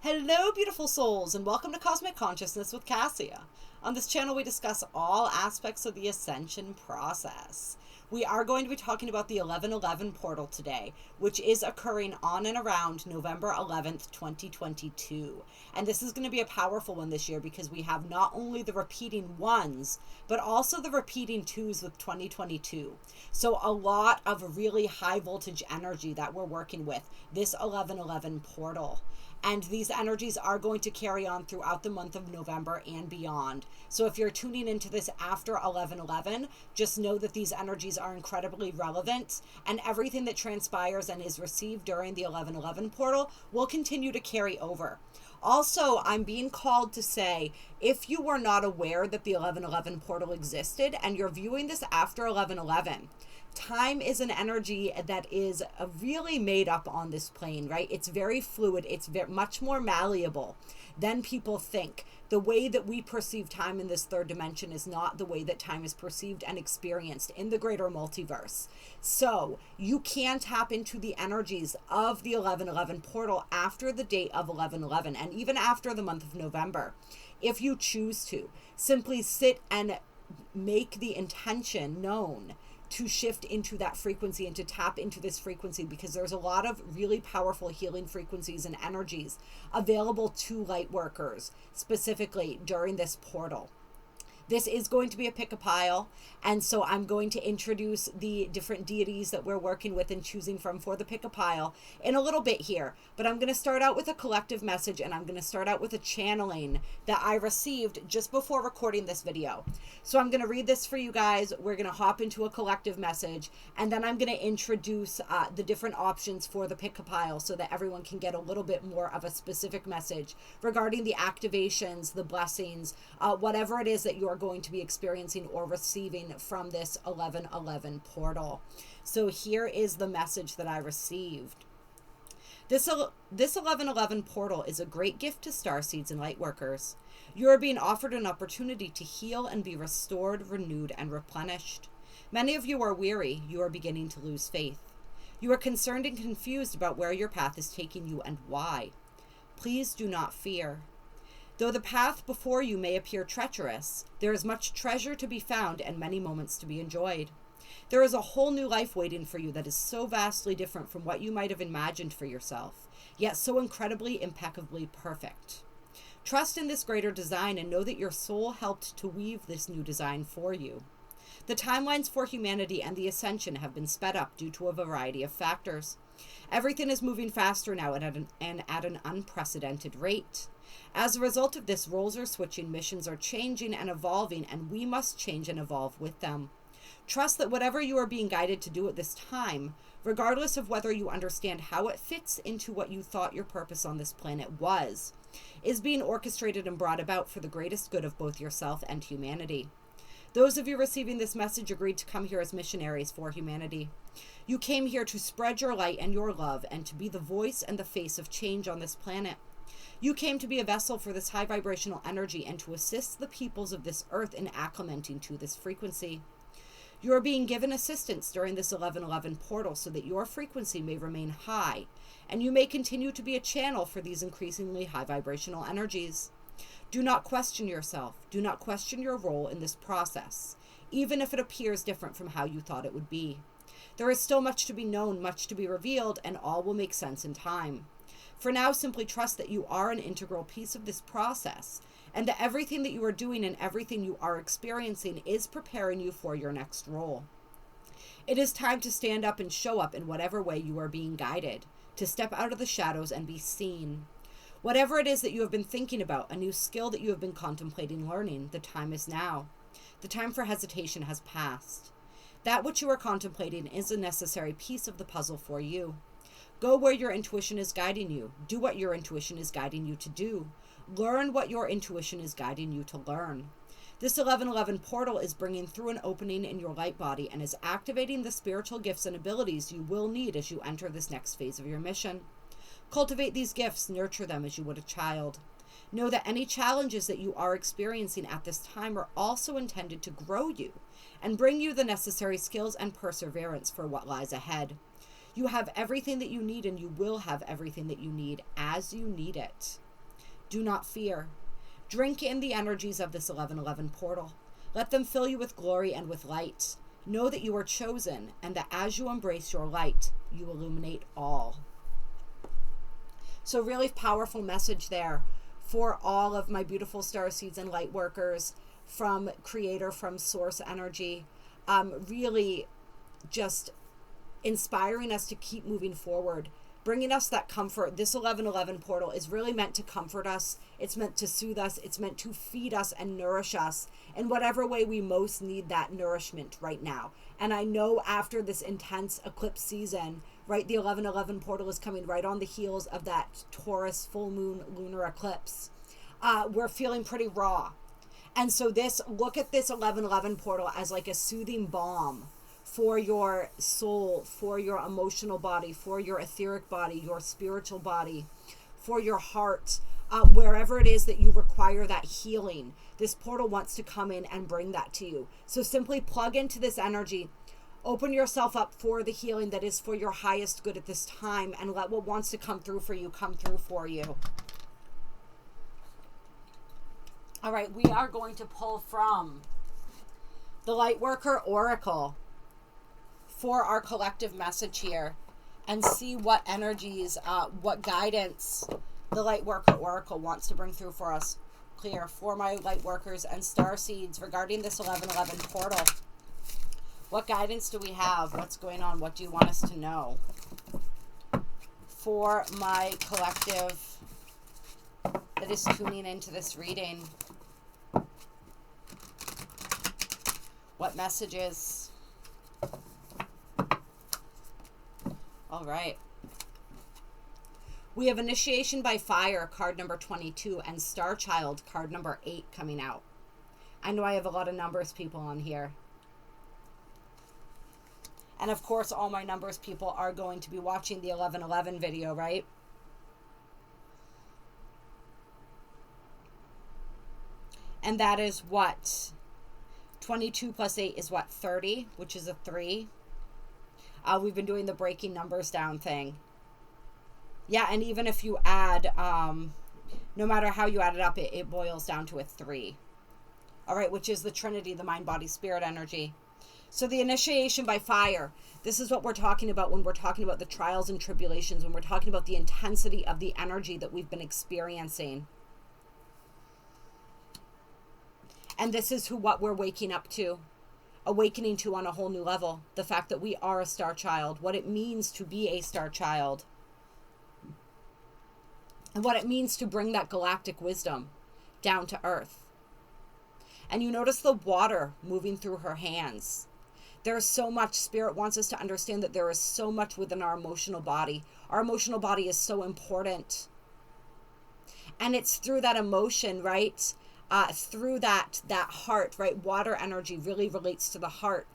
Hello, beautiful souls, and welcome to Cosmic Consciousness with Kassia. On this channel, we discuss all aspects of the ascension process. We are going to be talking about the 1111 portal today, which is occurring on and around November 11th, 2022. And this is going to be a powerful one this year because we have not only the repeating ones, but also the repeating twos with 2022. So a lot of really high voltage energy that we're working with this 1111 portal. And these energies are going to carry on throughout the month of November and beyond. So if you're tuning into this after 11/11, just know that these energies are incredibly relevant, and everything that transpires and is received during the 11/11 portal will continue to carry over. Also, I'm being called to say, if you were not aware that the 11/11 portal existed and you're viewing this after 11/11, time is an energy that is really made up on this plane, right? It's very fluid. It's much more malleable than people think. The way that we perceive time in this third dimension is not the way that time is perceived and experienced in the greater multiverse. So you can tap into the energies of the 11/11 portal after the date of 11/11 and even after the month of November. If you choose to, simply sit and make the intention known to shift into that frequency and to tap into this frequency, because there's a lot of really powerful healing frequencies and energies available to light workers specifically during this portal. This is going to be a pick a pile, and so I'm going to introduce the different deities that we're working with and choosing from for the pick a pile in a little bit here. But I'm going to start out with a collective message, and I'm going to start out with a channeling that I received just before recording this video. So I'm going to read this for you guys. We're going to hop into a collective message, and then I'm going to introduce the different options for the pick a pile so that everyone can get a little bit more of a specific message regarding the activations, the blessings, whatever it is that you're going to be experiencing or receiving from this 11/11 portal. So here is the message that I received. This 11/11 portal is a great gift to starseeds and light workers. You are being offered an opportunity to heal and be restored, renewed, and replenished. Many of you are weary. You are beginning to lose faith. You are concerned and confused about where your path is taking you and why. Please do not fear. Though the path before you may appear treacherous, there is much treasure to be found and many moments to be enjoyed. There is a whole new life waiting for you that is so vastly different from what you might have imagined for yourself, yet so incredibly, impeccably perfect. Trust in this greater design and know that your soul helped to weave this new design for you. The timelines for humanity and the ascension have been sped up due to a variety of factors. Everything is moving faster now and at an unprecedented rate. As a result of this, roles are switching, missions are changing and evolving, and we must change and evolve with them. Trust that whatever you are being guided to do at this time, regardless of whether you understand how it fits into what you thought your purpose on this planet was, is being orchestrated and brought about for the greatest good of both yourself and humanity. Those of you receiving this message agreed to come here as missionaries for humanity. You came here to spread your light and your love and to be the voice and the face of change on this planet. You came to be a vessel for this high vibrational energy and to assist the peoples of this earth in acclimating to this frequency. You are being given assistance during this 11/11 portal so that your frequency may remain high and you may continue to be a channel for these increasingly high vibrational energies. Do not question yourself. Do not question your role in this process, even if it appears different from how you thought it would be. There is still much to be known, much to be revealed, and all will make sense in time. For now, simply trust that you are an integral piece of this process and that everything that you are doing and everything you are experiencing is preparing you for your next role. It is time to stand up and show up in whatever way you are being guided, to step out of the shadows and be seen. Whatever it is that you have been thinking about, a new skill that you have been contemplating learning, the time is now. The time for hesitation has passed. That which you are contemplating is a necessary piece of the puzzle for you. Go where your intuition is guiding you. Do what your intuition is guiding you to do. Learn what your intuition is guiding you to learn. This 11/11 portal is bringing through an opening in your light body and is activating the spiritual gifts and abilities you will need as you enter this next phase of your mission. Cultivate these gifts, nurture them as you would a child. Know that any challenges that you are experiencing at this time are also intended to grow you and bring you the necessary skills and perseverance for what lies ahead. You have everything that you need, and you will have everything that you need as you need it. Do not fear. Drink in the energies of this 1111 portal. Let them fill you with glory and with light. Know that you are chosen, and that as you embrace your light, you illuminate all. So really powerful message there for all of my beautiful star seeds and light workers, from creator, from source energy. Really just inspiring us to keep moving forward, bringing us that comfort. This 1111 portal is really meant to comfort us. It's meant to soothe us. It's meant to feed us and nourish us in whatever way we most need that nourishment right now. And I know after this intense eclipse season, right, the 1111 portal is coming right on the heels of that Taurus full moon lunar eclipse. We're feeling pretty raw. And so look at this 1111 portal as like a soothing balm for your soul, for your emotional body, for your etheric body, your spiritual body, for your heart, wherever it is that you require that healing. This portal wants to come in and bring that to you. So simply plug into this energy, open yourself up for the healing that is for your highest good at this time, and let what wants to come through for you come through for you. All right, we are going to pull from the Lightworker Oracle for our collective message here and see what energies, what guidance the Lightworker Oracle wants to bring through for us. Clear for my Lightworkers and star seeds regarding this 1111 portal. What guidance do we have? What's going on? What do you want us to know? For my collective that is tuning into this reading. What messages? All right. We have Initiation by Fire, card number 22, and Star Child, card number 8, coming out. I know I have a lot of numbers people on here. And of course, all my numbers people are going to be watching the 1111 video, right? And that is what? 22 plus 8 is what? 30, which is a 3. We've been doing the breaking numbers down thing. Yeah, and even if you add, no matter how you add it up, it boils down to a 3. All right, which is the Trinity, the mind, body, spirit energy. So the Initiation by Fire, this is what we're talking about when we're talking about the trials and tribulations, when we're talking about the intensity of the energy that we've been experiencing. And this is what we're waking up to, awakening to on a whole new level. The fact that we are a star child, what it means to be a star child, and what it means to bring that galactic wisdom down to earth. And you notice the water moving through her hands. There's so much. Spirit wants us to understand that there is so much within our emotional body. Our emotional body is so important. And it's through that emotion, right? Through that heart, right? Water energy really relates to the heart.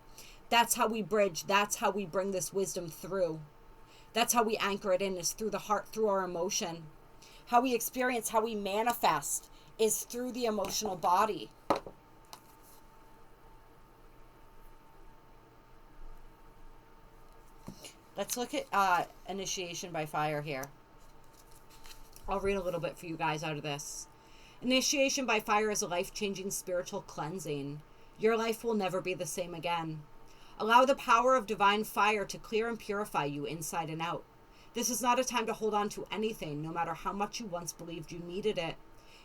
That's how we bridge. That's how we bring this wisdom through. That's how we anchor it in, is through the heart, through our emotion. How we experience, how we manifest is through the emotional body. Let's look at Initiation by Fire here. I'll read a little bit for you guys out of this. Initiation by Fire is a life-changing spiritual cleansing. Your life will never be the same again. Allow the power of divine fire to clear and purify you inside and out. This is not a time to hold on to anything, no matter how much you once believed you needed it.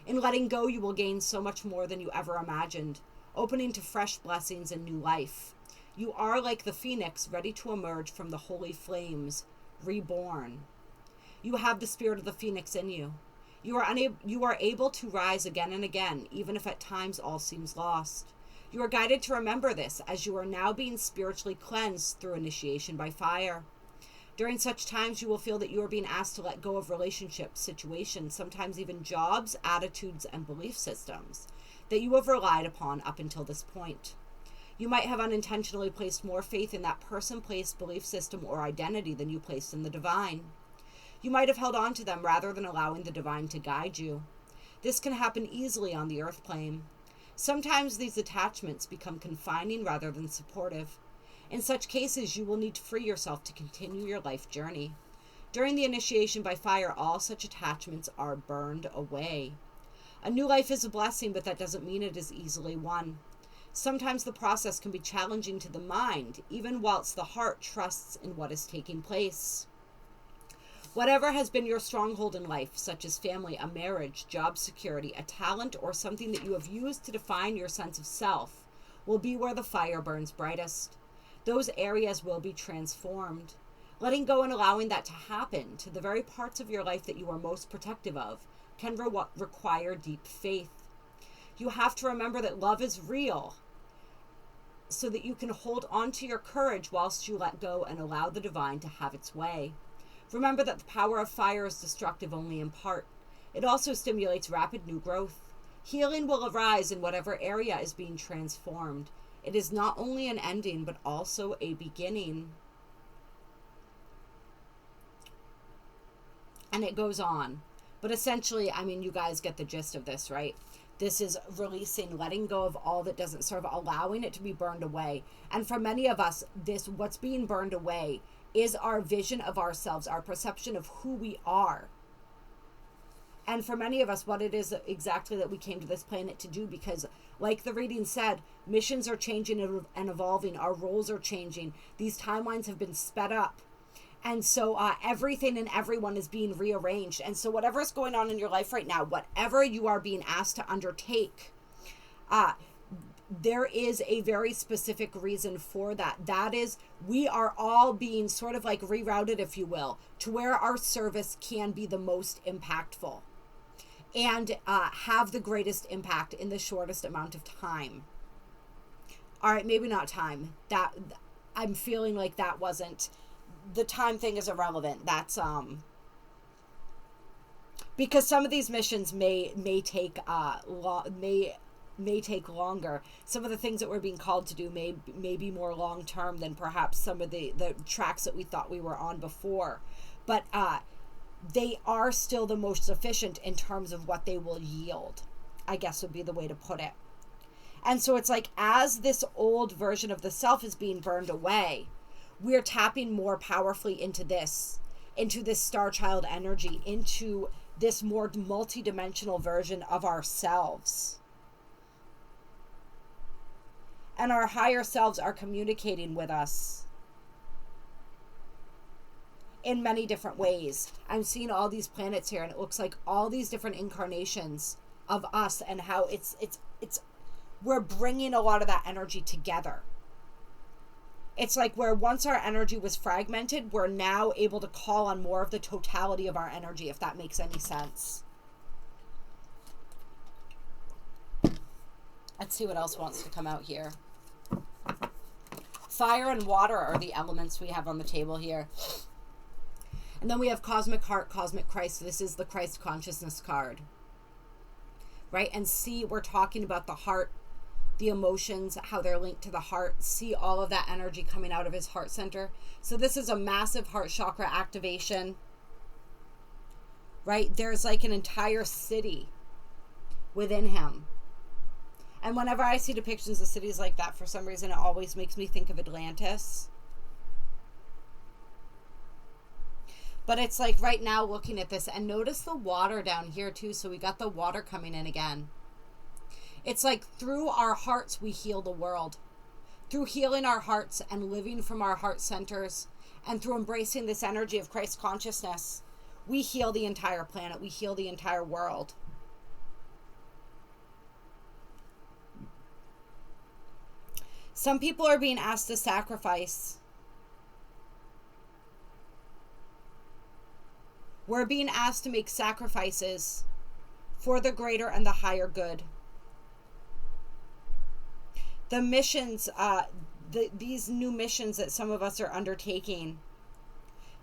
In letting go, you will gain so much more than you ever imagined, opening to fresh blessings and new life. You are like the phoenix, ready to emerge from the holy flames, reborn. You have the spirit of the phoenix in you. You are able to rise again and again, even if at times all seems lost. You are guided to remember this, as you are now being spiritually cleansed through Initiation by Fire. During such times, you will feel that you are being asked to let go of relationships, situations, sometimes even jobs, attitudes, and belief systems that you have relied upon up until this point. You might have unintentionally placed more faith in that person, place, belief system, or identity than you placed in the divine. You might have held on to them rather than allowing the divine to guide you. This can happen easily on the earth plane. Sometimes these attachments become confining rather than supportive. In such cases, you will need to free yourself to continue your life journey. During the initiation by fire, all such attachments are burned away. A new life is a blessing, but that doesn't mean it is easily won. Sometimes the process can be challenging to the mind, even whilst the heart trusts in what is taking place. Whatever has been your stronghold in life, such as family, a marriage, job security, a talent, or something that you have used to define your sense of self, will be where the fire burns brightest. Those areas will be transformed. Letting go and allowing that to happen to the very parts of your life that you are most protective of can require deep faith. You have to remember that love is real, so that you can hold on to your courage whilst you let go and allow the divine to have its way. Remember that the power of fire is destructive only in part. It also stimulates rapid new growth. Healing will arise in whatever area is being transformed. It is not only an ending, but also a beginning. And it goes on. But essentially, I mean, you guys get the gist of this, right? This is releasing, letting go of all that doesn't serve, allowing it to be burned away. And for many of us, what's being burned away is our vision of ourselves, our perception of who we are. And for many of us, what it is exactly that we came to this planet to do, because like the reading said, missions are changing and evolving. Our roles are changing. These timelines have been sped up. And so everything and everyone is being rearranged. And so whatever is going on in your life right now, whatever you are being asked to undertake, there is a very specific reason for that. That is, we are all being sort of like rerouted, if you will, to where our service can be the most impactful and have the greatest impact in the shortest amount of time. All right, maybe not time. That I'm feeling like that wasn't, the time thing is irrelevant. That's because some of these missions may take may take longer. Some of the things that we're being called to do may be more long term than perhaps some of the tracks that we thought we were on before. But they are still the most efficient in terms of what they will yield, I guess would be the way to put it. And so it's like, as this old version of the self is being burned away, we're tapping more powerfully into this star child energy, into this more multidimensional version of ourselves. And our higher selves are communicating with us in many different ways. I'm seeing all these planets here, and it looks like all these different incarnations of us, and how it's we're bringing a lot of that energy together. It's like where once our energy was fragmented, we're now able to call on more of the totality of our energy, if that makes any sense. Let's see what else wants to come out here. Fire and water are the elements we have on the table here. And then we have Cosmic Heart, Cosmic Christ. This is the Christ Consciousness card. Right? And see, we're talking about the heart, the emotions, how they're linked to the heart. See all of that energy coming out of his heart center. So this is a massive heart chakra activation. Right? There's like an entire city within him. And whenever I see depictions of cities like that, for some reason, it always makes me think of Atlantis. But it's like right now looking at this, and notice the water down here too. So we got the water coming in again. It's like through our hearts, we heal the world. Through healing our hearts and living from our heart centers, and through embracing this energy of Christ consciousness, we heal the entire planet. We heal the entire world. Some people are being asked to sacrifice. We're being asked to make sacrifices for the greater and the higher good. The missions, these new missions that some of us are undertaking,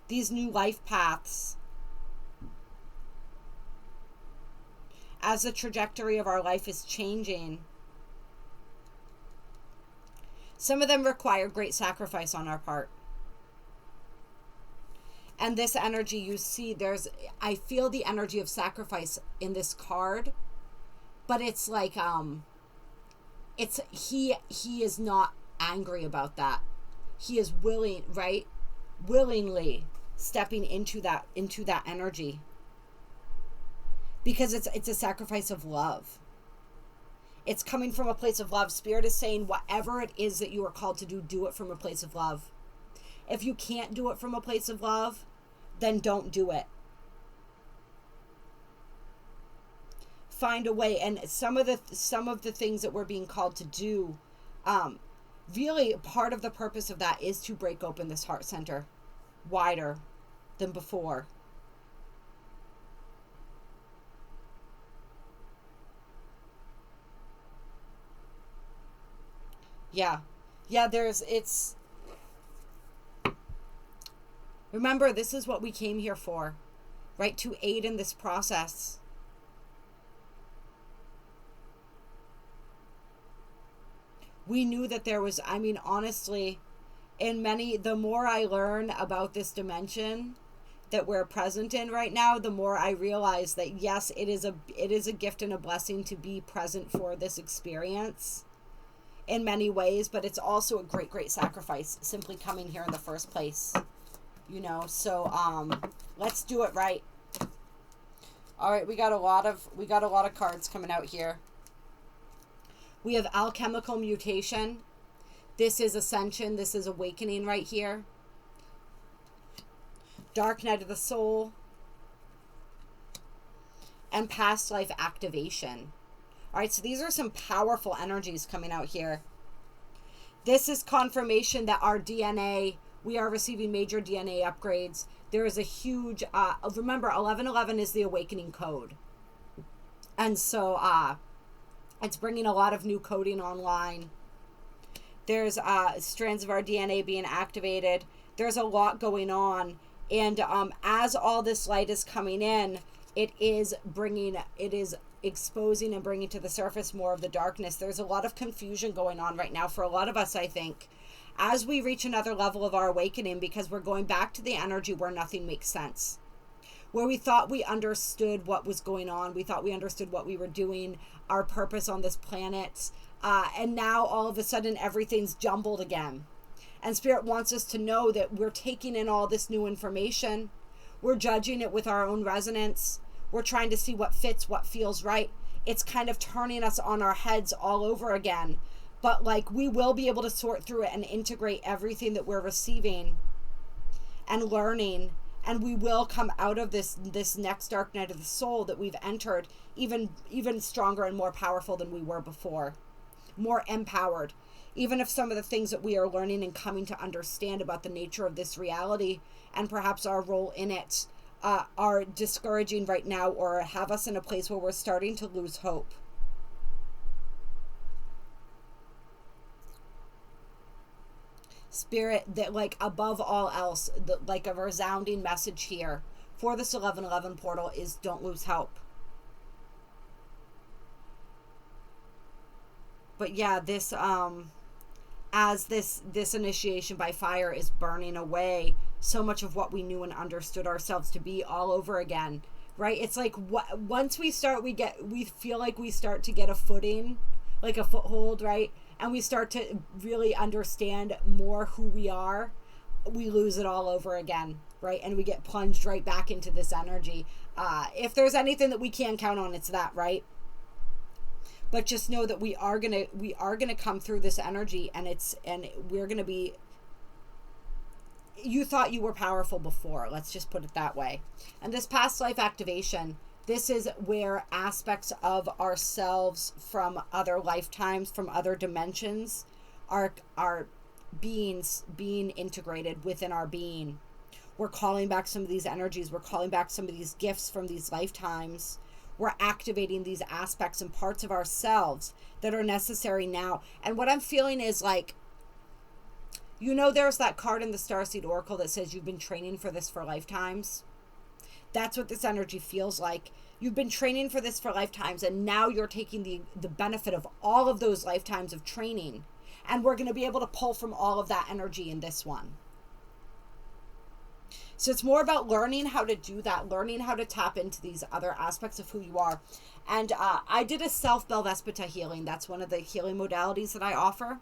these new life paths, as the trajectory of our life is changing, some of them require great sacrifice on our part. And this energy, you see, I feel the energy of sacrifice in this card, but it's like, he is not angry about that. He is willing, right? Willingly stepping into that energy, because it's a sacrifice of love. It's coming from a place of love. Spirit is saying whatever it is that you are called to do, do it from a place of love. If you can't do it from a place of love, then don't do it. Find a way. And some of the things that we're being called to do, really part of the purpose of that is to break open this heart center wider than before. Yeah, remember, this is what we came here for, right? To aid in this process. We knew that there was, I mean, honestly, the more I learn about this dimension that we're present in right now, the more I realize that yes, it is a gift and a blessing to be present for this experience in many ways, but it's also a great sacrifice simply coming here in the first place, so let's do it right. All right, we got a lot of cards coming out here. We have alchemical mutation. This is ascension. This is awakening right here. Dark night of the soul. And past life activation. All right, so these are some powerful energies coming out here. This is confirmation that our DNA, we are receiving major DNA upgrades. There is a huge, remember, 1111 is the awakening code. And so it's bringing a lot of new coding online. There's strands of our DNA being activated. There's a lot going on. And as all this light is coming in, it is exposing and bringing to the surface more of the darkness. There's a lot of confusion going on right now for a lot of us, I think, as we reach another level of our awakening, because we're going back to the energy where nothing makes sense, where we thought we understood what was going on. We thought we understood what we were doing, our purpose on this planet. And now all of a sudden everything's jumbled again. And Spirit wants us to know that we're taking in all this new information. We're judging it with our own resonance. We're trying to see what fits, what feels right. It's kind of turning us on our heads all over again. But we will be able to sort through it and integrate everything that we're receiving and learning. And we will come out of this next dark night of the soul that we've entered even stronger and more powerful than we were before. More empowered. Even if some of the things that we are learning and coming to understand about the nature of this reality and perhaps our role in it are discouraging right now, or have us in a place where we're starting to lose hope. Spirit, that above all else, a resounding message here for this 1111 portal is don't lose hope. But yeah, this as this initiation by fire is burning away so much of what we knew and understood ourselves to be all over again, right? It's once we start, we feel like we start to get a footing, a foothold, right? And we start to really understand more who we are, we lose it all over again, right? And we get plunged right back into this energy. If there's anything that we can count on, it's that, right? But just know that we are gonna come through this energy, and we're gonna be. You thought you were powerful before. Let's just put it that way. And this past life activation, this is where aspects of ourselves from other lifetimes, from other dimensions, are being integrated within our being. We're calling back some of these energies. We're calling back some of these gifts from these lifetimes. We're activating these aspects and parts of ourselves that are necessary now. And what I'm feeling is there's that card in the Starseed Oracle that says you've been training for this for lifetimes. That's what this energy feels like. You've been training for this for lifetimes, and now you're taking the benefit of all of those lifetimes of training. And we're going to be able to pull from all of that energy in this one. So it's more about learning how to do that, learning how to tap into these other aspects of who you are. And I did a self Belvaspata healing. That's one of the healing modalities that I offer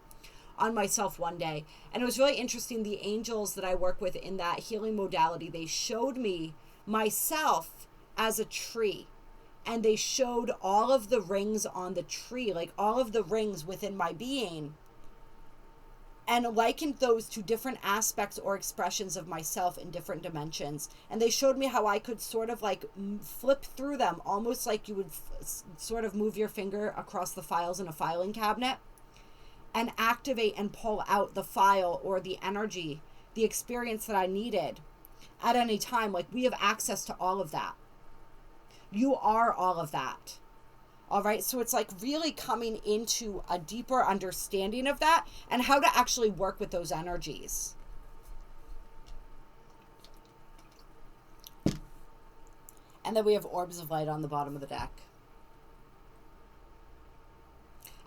on myself one day. And it was really interesting. The angels that I work with in that healing modality, they showed me myself as a tree. And they showed all of the rings on the tree, like all of the rings within my being, and likened those to different aspects or expressions of myself in different dimensions. And they showed me how I could sort of like flip through them, almost like you would sort of move your finger across the files in a filing cabinet and activate and pull out the file or the energy, the experience that I needed at any time. Like, we have access to all of that. You are all of that. All right. So it's like really coming into a deeper understanding of that and how to actually work with those energies. And then we have orbs of light on the bottom of the deck.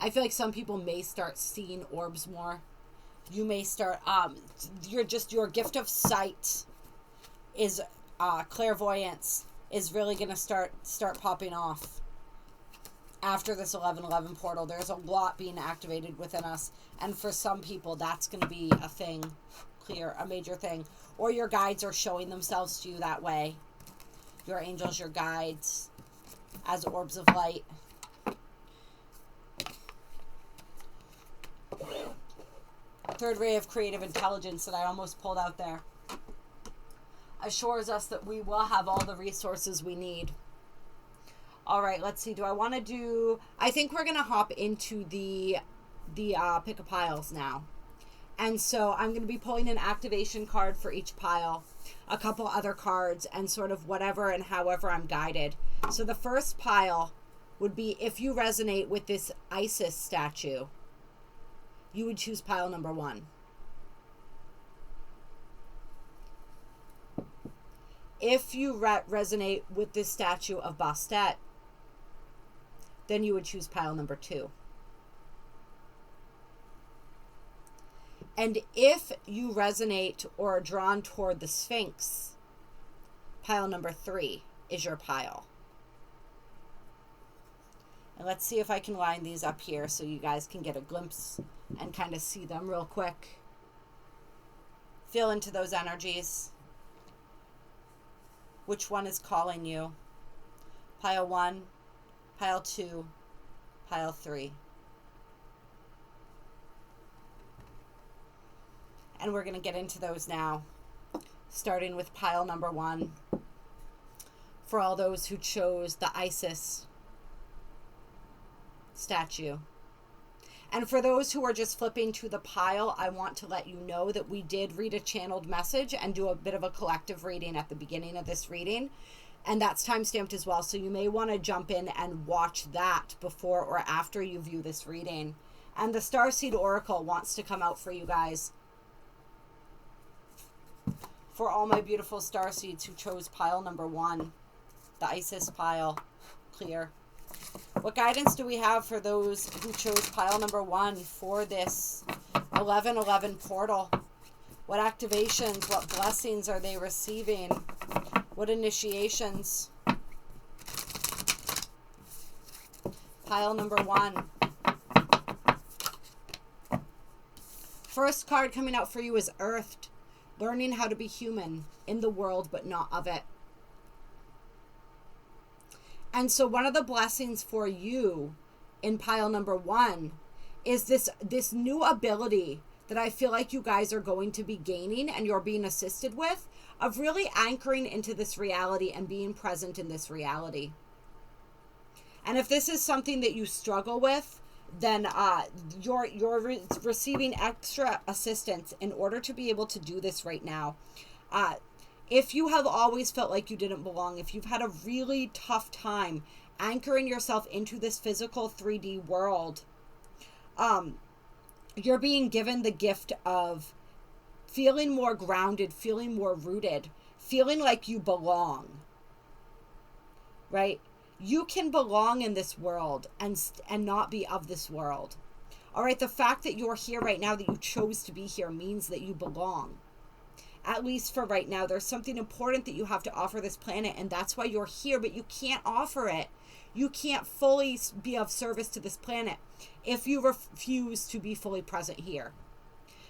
I feel like some people may start seeing orbs more. You may start, your gift of sight is, clairvoyance is really going to start popping off after this 11/11 portal. There's a lot being activated within us. And for some people, that's going to be a thing, a major thing. Or your guides are showing themselves to you that way. Your angels, your guides, as orbs of light. Third ray of creative intelligence that I almost pulled out there assures us that we will have all the resources we need. All right, let's see. Do I want to do... I think we're going to hop into the pick a piles now. And so I'm going to be pulling an activation card for each pile, a couple other cards, and sort of whatever and however I'm guided. So the first pile would be, if you resonate with this Isis statue, you would choose pile number 1. If you resonate with this statue of Bastet, then you would choose pile number 2. And if you resonate or are drawn toward the Sphinx, pile number 3 is your pile. And let's see if I can line these up here so you guys can get a glimpse and kind of see them real quick. Feel into those energies. Which one is calling you? Pile 1, pile 2, pile 3. And we're going to get into those now, starting with pile number 1. For all those who chose the Isis statue. And for those who are just flipping to the pile, I want to let you know that we did read a channeled message and do a bit of a collective reading at the beginning of this reading. And that's time-stamped as well. So you may want to jump in and watch that before or after you view this reading. And the Starseed Oracle wants to come out for you guys. For all my beautiful starseeds who chose pile number 1, the Isis pile, clear. What guidance do we have for those who chose pile number 1 for this 11/11 portal? What activations, what blessings are they receiving? What initiations? Pile number 1. First card coming out for you is Earthed. Learning how to be human in the world, but not of it. And so one of the blessings for you in pile number 1 is this new ability that I feel like you guys are going to be gaining and you're being assisted with, of really anchoring into this reality and being present in this reality. And if this is something that you struggle with, then you're receiving extra assistance in order to be able to do this right now. If you have always felt like you didn't belong, if you've had a really tough time anchoring yourself into this physical 3D world, you're being given the gift of feeling more grounded, feeling more rooted, feeling like you belong, right? You can belong in this world and not be of this world. All right, the fact that you're here right now, that you chose to be here, means that you belong. At least for right now. There's something important that you have to offer this planet, and that's why you're here, but you can't offer it You can't fully be of service to this planet if you refuse to be fully present here.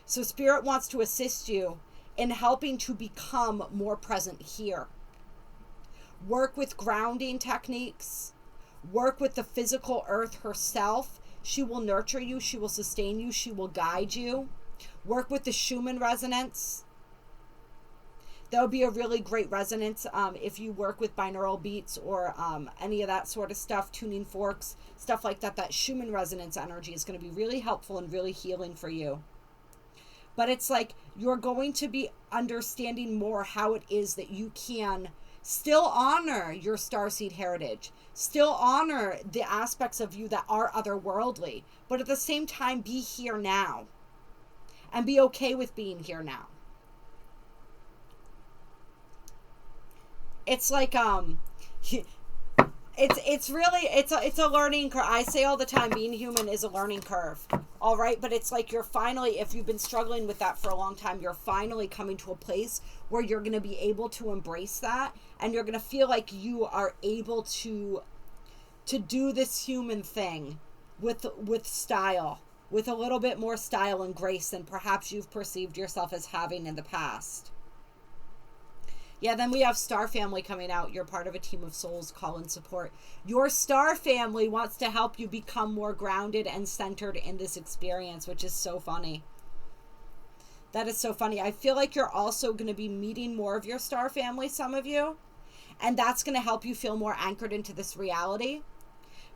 So Spirit wants to assist you in helping to become more present here. Work with grounding techniques. Work with the physical earth herself. She will nurture you. She will sustain you. She will guide you. Work with the Schumann resonance. That would be a really great resonance if you work with binaural beats or any of that sort of stuff, tuning forks, stuff like that. That Schumann resonance energy is going to be really helpful and really healing for you. But it's like you're going to be understanding more how it is that you can still honor your starseed heritage, still honor the aspects of you that are otherworldly, but at the same time be here now and be okay with being here now. It's like it's really it's a learning curve. I say all the time, being human is a learning curve. All right, but it's like you're finally, if you've been struggling with that for a long time, you're finally coming to a place where you're going to be able to embrace that, and you're going to feel like you are able to do this human thing with style, with a little bit more style and grace than perhaps you've perceived yourself as having in the past. Yeah, then we have Star Family coming out. You're part of a team of souls, call and support. Your Star Family wants to help you become more grounded and centered in this experience, which is so funny. That is so funny. I feel like you're also going to be meeting more of your Star Family, some of you. And that's going to help you feel more anchored into this reality,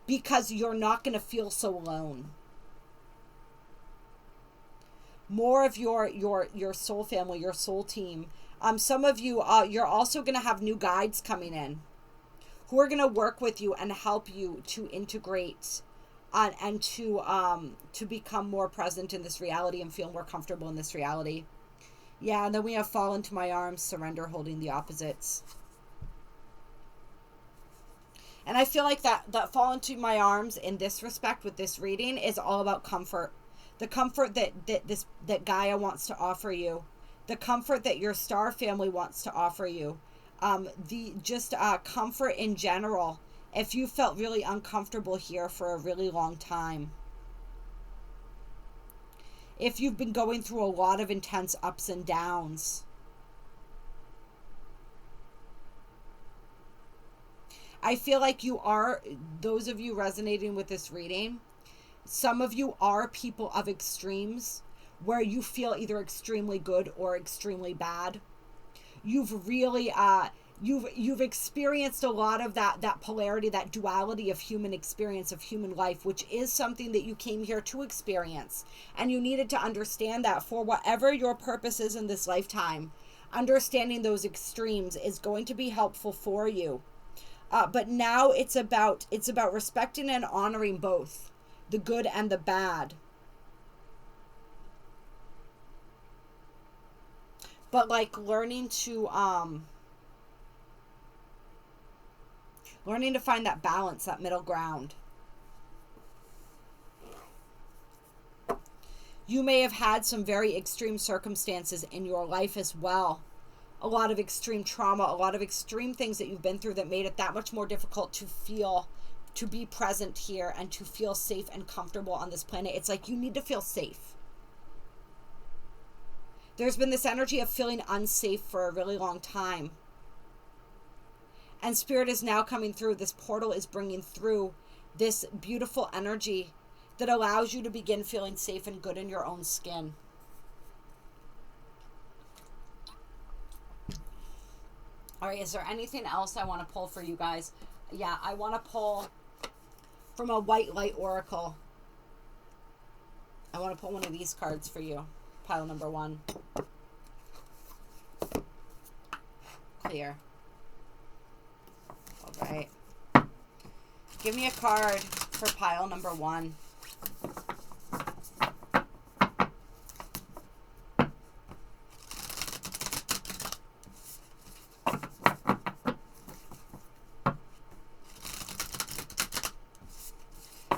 because you're not going to feel so alone. More of your soul family, your soul team. Some of you, you're also going to have new guides coming in who are going to work with you and help you to integrate and to become more present in this reality and feel more comfortable in this reality. Yeah, and then we have Fall into My Arms, Surrender, holding the opposites. And I feel like that Fall into My Arms in this respect with this reading is all about comfort. The comfort that Gaia wants to offer you. The comfort that your Star Family wants to offer you. Comfort in general. If you felt really uncomfortable here for a really long time. If you've been going through a lot of intense ups and downs. I feel like you are, those of you resonating with this reading, some of you are people of extremes, where you feel either extremely good or extremely bad. You've really you've experienced a lot of that polarity, that duality of human experience, of human life, which is something that you came here to experience, and you needed to understand that for whatever your purpose is in this lifetime. Understanding those extremes is going to be helpful for you, but now it's about respecting and honoring both the good and the bad. But like learning to find that balance, that middle ground. You may have had some very extreme circumstances in your life as well. A lot of extreme trauma, a lot of extreme things that you've been through that made it that much more difficult to be present here and to feel safe and comfortable on this planet. It's like you need to feel safe. There's been this energy of feeling unsafe for a really long time. And Spirit is now coming through. This portal is bringing through this beautiful energy that allows you to begin feeling safe and good in your own skin. All right, is there anything else I want to pull for you guys? Yeah, I want to pull from a white light oracle. I want to pull one of these cards for you. Pile number 1. Clear. All right. Give me a card for pile number 1.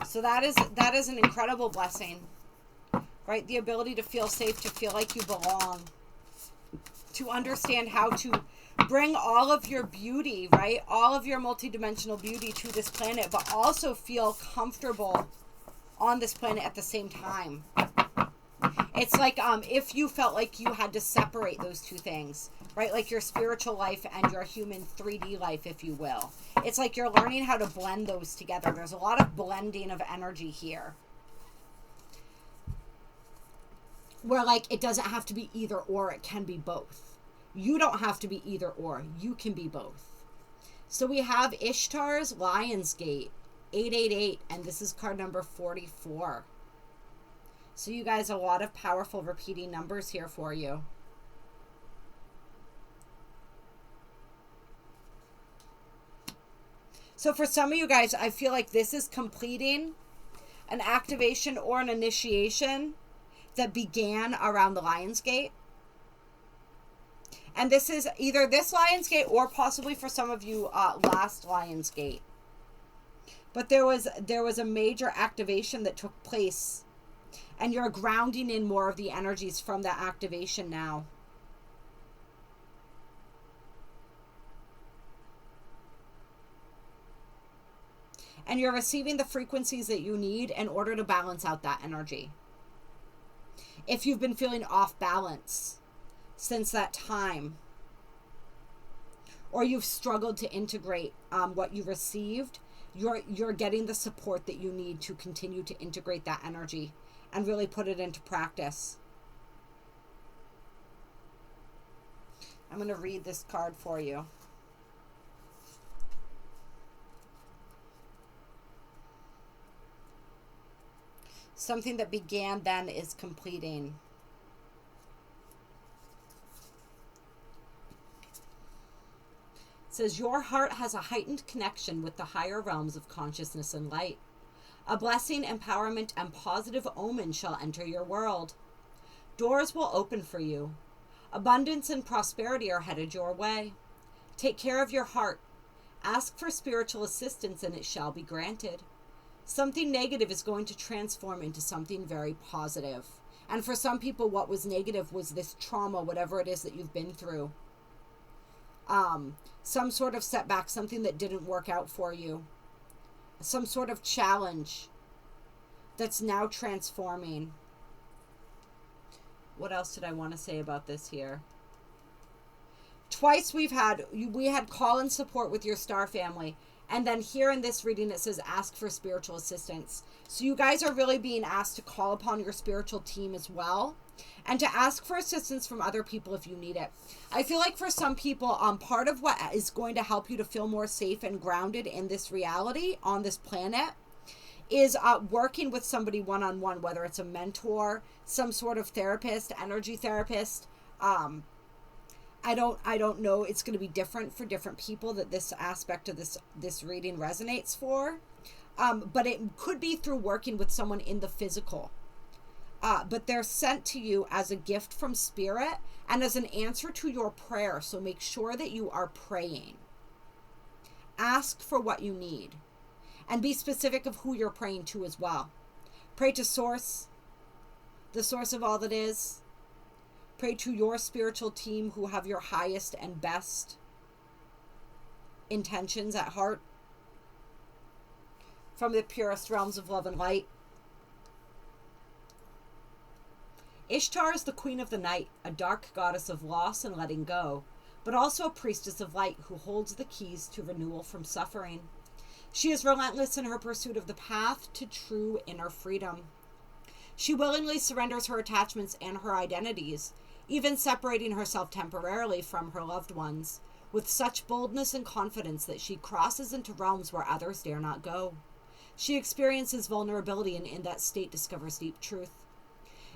So that is an incredible blessing. Right? The ability to feel safe, to feel like you belong, to understand how to Bring all of your beauty, right? All of your multidimensional beauty to this planet, but also feel comfortable on this planet at the same time. It's like if you felt like you had to separate those two things, right? Like your spiritual life and your human 3D life, if you will. It's like you're learning how to blend those together. There's a lot of blending of energy here. Where like it doesn't have to be either or, it can be both. You don't have to be either or, you can be both. So we have Ishtar's Lionsgate, 888, and this is card number 44. So you guys, a lot of powerful repeating numbers here for you. So for some of you guys, I feel like this is completing an activation or an initiation that began around the Lionsgate. And this is either this Lionsgate or possibly for some of you, last Lionsgate. But there was a major activation that took place. And you're grounding in more of the energies from that activation now. And you're receiving the frequencies that you need in order to balance out that energy. If you've been feeling off balance since that time, or you've struggled to integrate what you received, you're getting the support that you need to continue to integrate that energy and really put it into practice. I'm going to read this card for you. Something that began then is completing. It says, your heart has a heightened connection with the higher realms of consciousness and light. A blessing, empowerment, and positive omen shall enter your world. Doors will open for you. Abundance and prosperity are headed your way. Take care of your heart. Ask for spiritual assistance and it shall be granted. Something negative is going to transform into something very positive. And for some people, what was negative was this trauma, whatever it is that you've been through. Some sort of setback, something that didn't work out for you. Some sort of challenge that's now transforming. What else did I want to say about this here? Twice we had call and support with your star family. And then here in this reading, it says ask for spiritual assistance. So you guys are really being asked to call upon your spiritual team as well. And to ask for assistance from other people if you need it. I feel like for some people, part of what is going to help you to feel more safe and grounded in this reality on this planet is working with somebody one-on-one, whether it's a mentor, some sort of therapist, energy therapist. I don't know. It's going to be different for different people that this aspect of this reading resonates for. But it could be through working with someone in the physical. But they're sent to you as a gift from spirit and as an answer to your prayer. So make sure that you are praying. Ask for what you need. And be specific of who you're praying to as well. Pray to Source, the source of all that is. Pray to your spiritual team who have your highest and best intentions at heart. From the purest realms of love and light. Ishtar is the queen of the night, a dark goddess of loss and letting go, but also a priestess of light who holds the keys to renewal from suffering. She is relentless in her pursuit of the path to true inner freedom. She willingly surrenders her attachments and her identities, even separating herself temporarily from her loved ones, with such boldness and confidence that she crosses into realms where others dare not go. She experiences vulnerability and in that state discovers deep truth.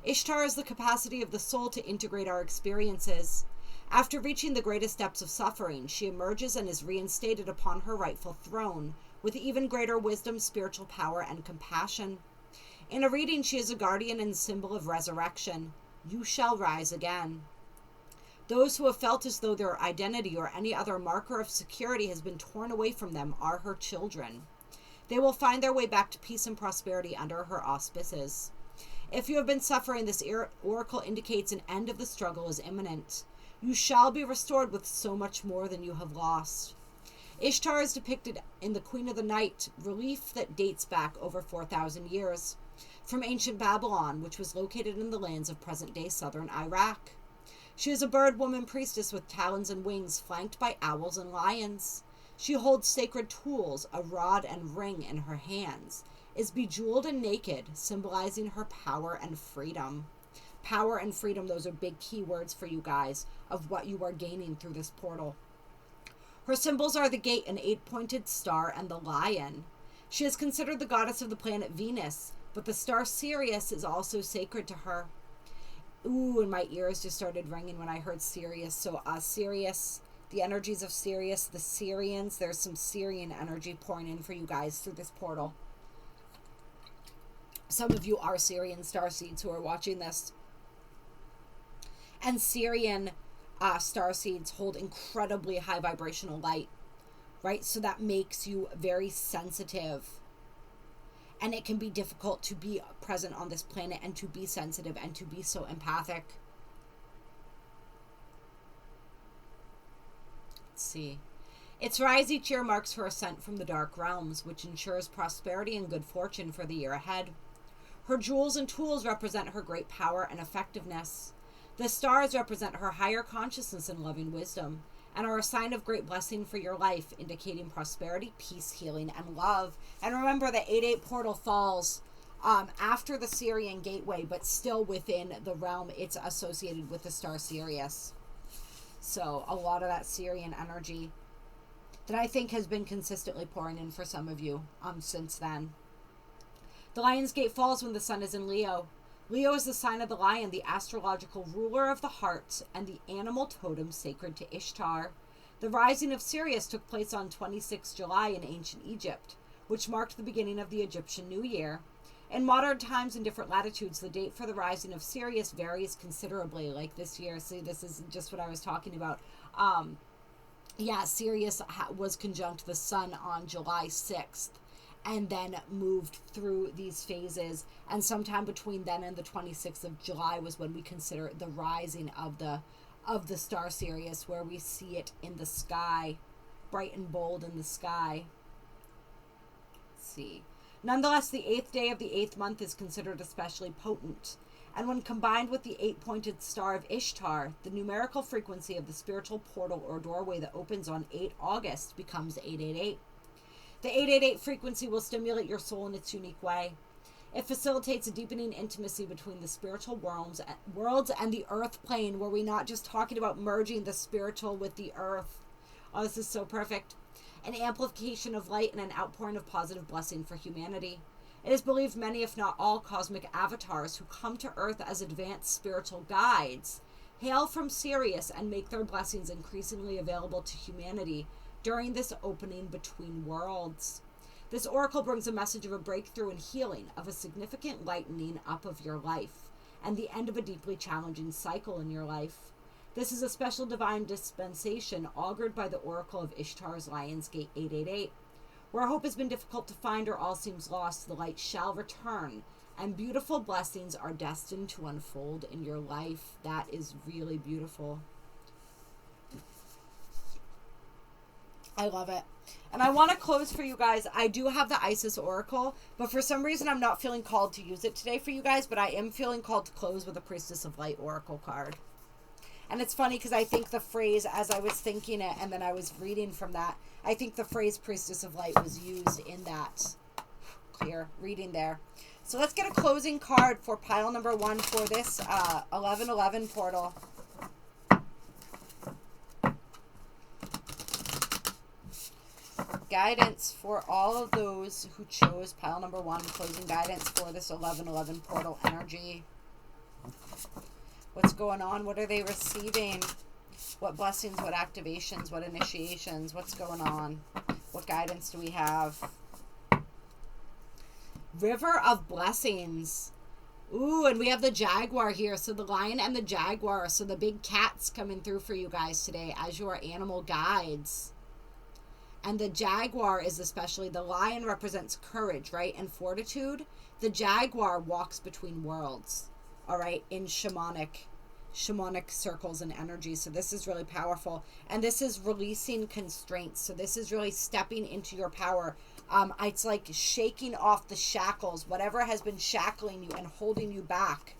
Ishtar is the capacity of the soul to integrate our experiences. After reaching the greatest depths of suffering, she emerges and is reinstated upon her rightful throne, with even greater wisdom, spiritual power, and compassion. In a reading, she is a guardian and symbol of resurrection. You shall rise again. Those who have felt as though their identity or any other marker of security has been torn away from them are her children. They will find their way back to peace and prosperity under her auspices. If you have been suffering, this oracle indicates an end of the struggle is imminent. You shall be restored with so much more than you have lost. Ishtar is depicted in the Queen of the Night, relief that dates back over 4,000 years, from ancient Babylon, which was located in the lands of present-day southern Iraq. She is a bird woman priestess with talons and wings, flanked by owls and lions. She holds sacred tools, a rod and ring in her hands, is bejeweled and naked, symbolizing her power and freedom. Power and freedom, those are big key words for you guys of what you are gaining through this portal. Her symbols are the gate, an 8-pointed star, and the lion. She is considered the goddess of the planet Venus, but the star Sirius is also sacred to her. Ooh, and my ears just started ringing when I heard Sirius. So Sirius, the energies of Sirius, the Syrians, there's some Syrian energy pouring in for you guys through this portal. Some of you are Syrian starseeds who are watching this. And Syrian starseeds hold incredibly high vibrational light, right? So that makes you very sensitive. And it can be difficult to be present on this planet and to be sensitive and to be so empathic. Let's see. Its rise each year marks her ascent from the dark realms, which ensures prosperity and good fortune for the year ahead. Her jewels and tools represent her great power and effectiveness. The stars represent her higher consciousness and loving wisdom, and are a sign of great blessing for your life, indicating prosperity, peace, healing, and love. And remember, the 8-8 portal falls after the Syrian gateway, but still within the realm it's associated with the star Sirius. So a lot of that Syrian energy that I think has been consistently pouring in for some of you since then. The Lion's Gate falls when the sun is in Leo. Leo is the sign of the lion, the astrological ruler of the heart, and the animal totem sacred to Ishtar. The rising of Sirius took place on 26 July in ancient Egypt, which marked the beginning of the Egyptian New Year. In modern times and different latitudes, the date for the rising of Sirius varies considerably. Like this year, see, this is just what I was talking about. Sirius was conjunct the sun on July 6th. And then moved through these phases, and sometime between then and the 26th of July was when we consider the rising of the star Sirius, where we see it in the sky, bright and bold in the sky. Let's see. Nonetheless, the 8th day of the 8th month is considered especially potent, and when combined with the 8-pointed star of Ishtar, the numerical frequency of the spiritual portal or doorway that opens on 8 August becomes 888. The 888 frequency will stimulate your soul in its unique way. It facilitates a deepening intimacy between the spiritual worlds and the earth plane, where we're not just talking about merging the spiritual with the earth. Oh, this is so perfect. An amplification of light and an outpouring of positive blessing for humanity. It is believed many, if not all, cosmic avatars who come to earth as advanced spiritual guides hail from Sirius and make their blessings increasingly available to humanity during this opening between worlds. This oracle brings a message of a breakthrough and healing, of a significant lightening up of your life, and the end of a deeply challenging cycle in your life. This is a special divine dispensation augured by the oracle of Ishtar's Lion's Gate 888. Where hope has been difficult to find or all seems lost, the light shall return, and beautiful blessings are destined to unfold in your life. That is really beautiful. I love it. And I want to close for you guys. I do have the Isis Oracle, but for some reason I'm not feeling called to use it today for you guys, but I am feeling called to close with a Priestess of Light Oracle card. And it's funny because I think the phrase, as I was thinking it and then I was reading from that, I think the phrase Priestess of Light was used in that clear reading there. So let's get a closing card for pile number 1 for this 1111 portal. Guidance for all of those who chose pile number 1, closing guidance for this 1111 portal energy. What's going on? What are they receiving? What blessings, what activations, what initiations? What's going on? What guidance do we have? River of Blessings. Ooh, and we have the Jaguar here. So the lion and the Jaguar. So the big cats coming through for you guys today as your animal guides. And the Jaguar is especially, the lion represents courage, right? And fortitude. The Jaguar walks between worlds, all right, in shamanic shamanic circles and energy. So this is really powerful. And this is releasing constraints. So this is really stepping into your power. It's like shaking off the shackles, whatever has been shackling you and holding you back.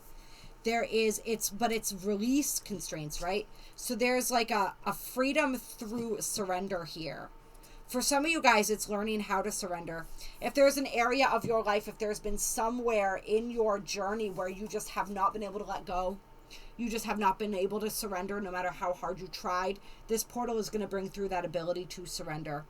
But it's release constraints, right? So there's like a freedom through surrender here. For some of you guys, it's learning how to surrender. If there's an area of your life, if there's been somewhere in your journey where you just have not been able to let go, you just have not been able to surrender no matter how hard you tried, this portal is going to bring through that ability to surrender.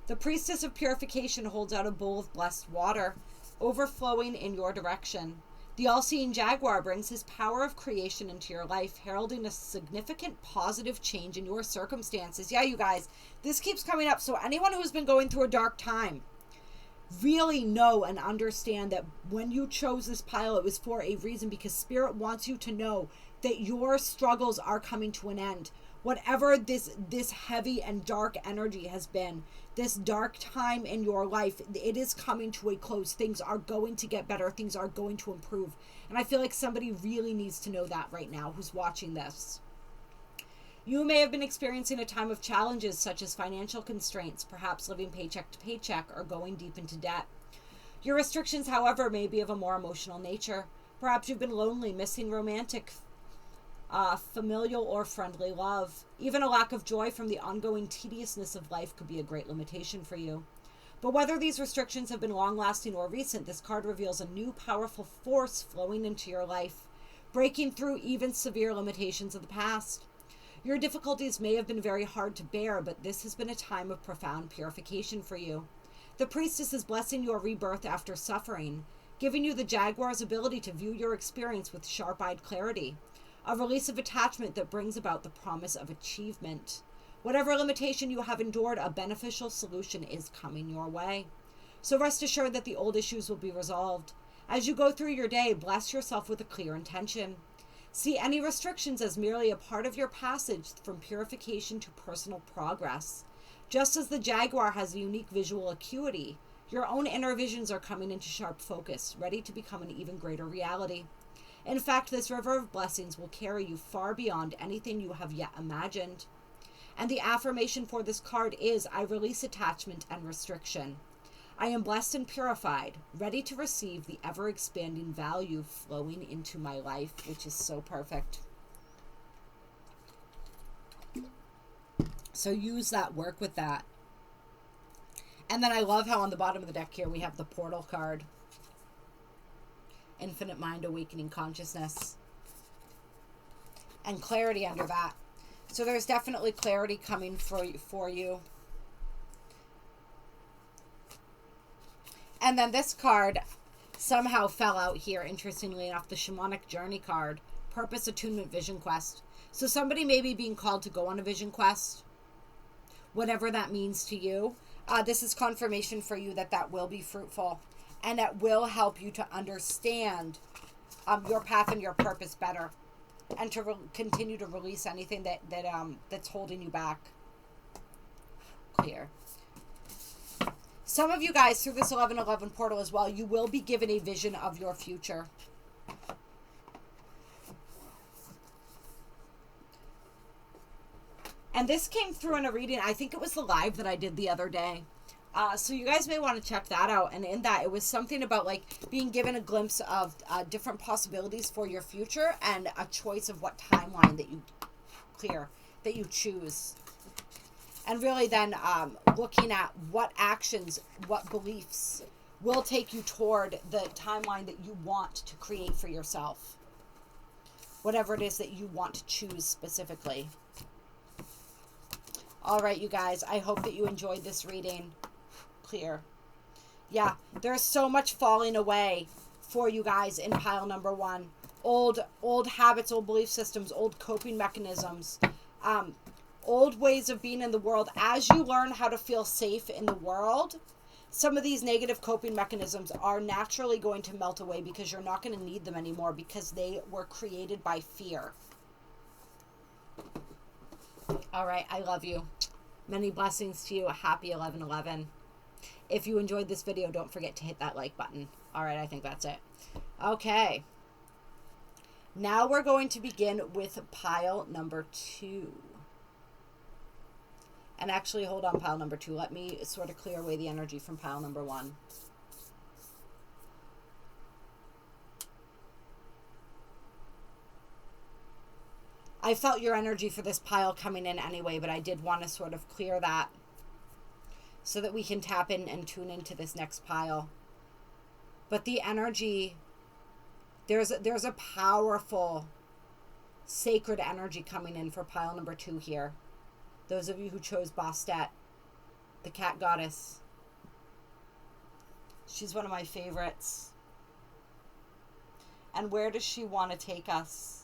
The Priestess of Purification holds out a bowl of blessed water, overflowing in your direction. The all-seeing jaguar brings his power of creation into your life, heralding a significant positive change in your circumstances. Yeah, you guys, this keeps coming up. So anyone who's been going through a dark time, really know and understand that when you chose this pile, it was for a reason, because Spirit wants you to know that your struggles are coming to an end. Whatever this heavy and dark energy has been, this dark time in your life, it is coming to a close. Things are going to get better. Things are going to improve. And I feel like somebody really needs to know that right now who's watching this. You may have been experiencing a time of challenges such as financial constraints, perhaps living paycheck to paycheck or going deep into debt. Your restrictions, however, may be of a more emotional nature. Perhaps you've been lonely, missing romantic, familial or friendly love. Even a lack of joy from the ongoing tediousness of life could be a great limitation for you. But whether these restrictions have been long-lasting or recent, this card reveals a new powerful force flowing into your life, breaking through even severe limitations of the past. Your difficulties may have been very hard to bear, but this has been a time of profound purification for you. The Priestess is blessing your rebirth after suffering, giving you the Jaguar's ability to view your experience with sharp-eyed clarity, a release of attachment that brings about the promise of achievement. Whatever limitation you have endured, a beneficial solution is coming your way. So rest assured that the old issues will be resolved. As you go through your day, bless yourself with a clear intention. See any restrictions as merely a part of your passage from purification to personal progress. Just as the Jaguar has a unique visual acuity, your own inner visions are coming into sharp focus, ready to become an even greater reality. In fact, this river of blessings will carry you far beyond anything you have yet imagined. And the affirmation for this card is, I release attachment and restriction. I am blessed and purified, ready to receive the ever-expanding value flowing into my life, which is so perfect. So use that, work with that. And then I love how on the bottom of the deck here we have the portal card. Infinite Mind, Awakening Consciousness. And clarity under that. So there's definitely clarity coming for you. And then this card somehow fell out here, interestingly enough, the Shamanic Journey card, Purpose, Attunement, Vision Quest. So somebody may be being called to go on a vision quest, whatever that means to you. This is confirmation for you that that will be fruitful, and that will help you to understand your path and your purpose better, and to continue to release anything that's holding you back. Clear. Some of you guys, through this 1111 portal as well, you will be given a vision of your future. And this came through in a reading. I think it was the live that I did the other day. So you guys may want to check that out. And in that, it was something about like being given a glimpse of different possibilities for your future and a choice of what timeline that you choose. And really then looking at what actions, what beliefs will take you toward the timeline that you want to create for yourself. Whatever it is that you want to choose specifically. All right, you guys, I hope that you enjoyed this reading. Clear. Yeah, there's so much falling away for you guys in pile number 1. Old habits, old belief systems, old coping mechanisms, old ways of being in the world. As you learn how to feel safe in the world, some of these negative coping mechanisms are naturally going to melt away because you're not going to need them anymore because they were created by fear. All right, I love you. Many blessings to you. A happy 11/11. If you enjoyed this video, don't forget to hit that like button. All right, I think that's it. Okay. Now we're going to begin with pile number 2. And actually, hold on, pile number 2. Let me sort of clear away the energy from pile number 1. I felt your energy for this pile coming in anyway, but I did want to sort of clear that so that we can tap in and tune into this next pile. But the energy, there's a powerful sacred energy coming in for pile number 2 here. Those of you who chose Bastet, the cat goddess. She's one of my favorites. And where does she want to take us?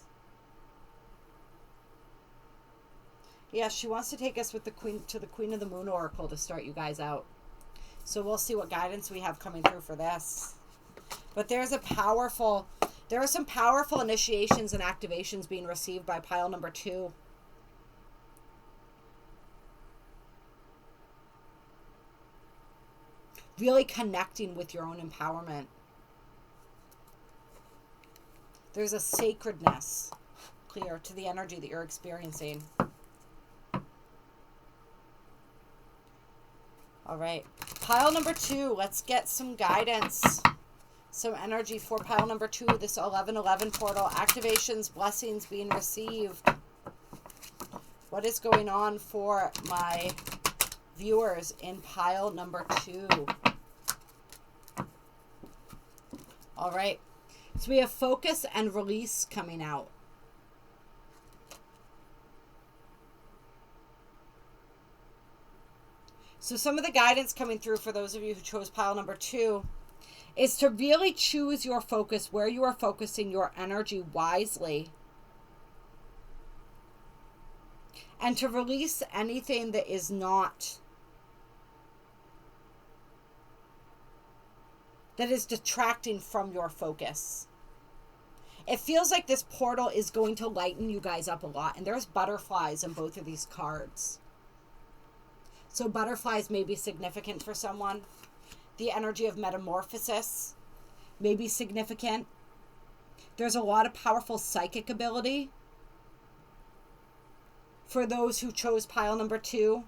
Yeah, she wants to take us with the Queen to the Queen of the Moon Oracle to start you guys out. So we'll see what guidance we have coming through for this. But there are some powerful initiations and activations being received by pile number 2. Really connecting with your own empowerment. There's a sacredness clear to the energy that you're experiencing. All right, pile number 2, let's get some guidance, some energy for pile number 2, this 1111 portal, activations, blessings being received. What is going on for my viewers in pile number 2? All right, so we have focus and release coming out. So some of the guidance coming through for those of you who chose pile number 2 is to really choose your focus, where you are focusing your energy wisely. And to release anything that is not, that is detracting from your focus. It feels like this portal is going to lighten you guys up a lot. And there's butterflies in both of these cards. So butterflies may be significant for someone. The energy of metamorphosis may be significant. There's a lot of powerful psychic ability. For those who chose pile number 2,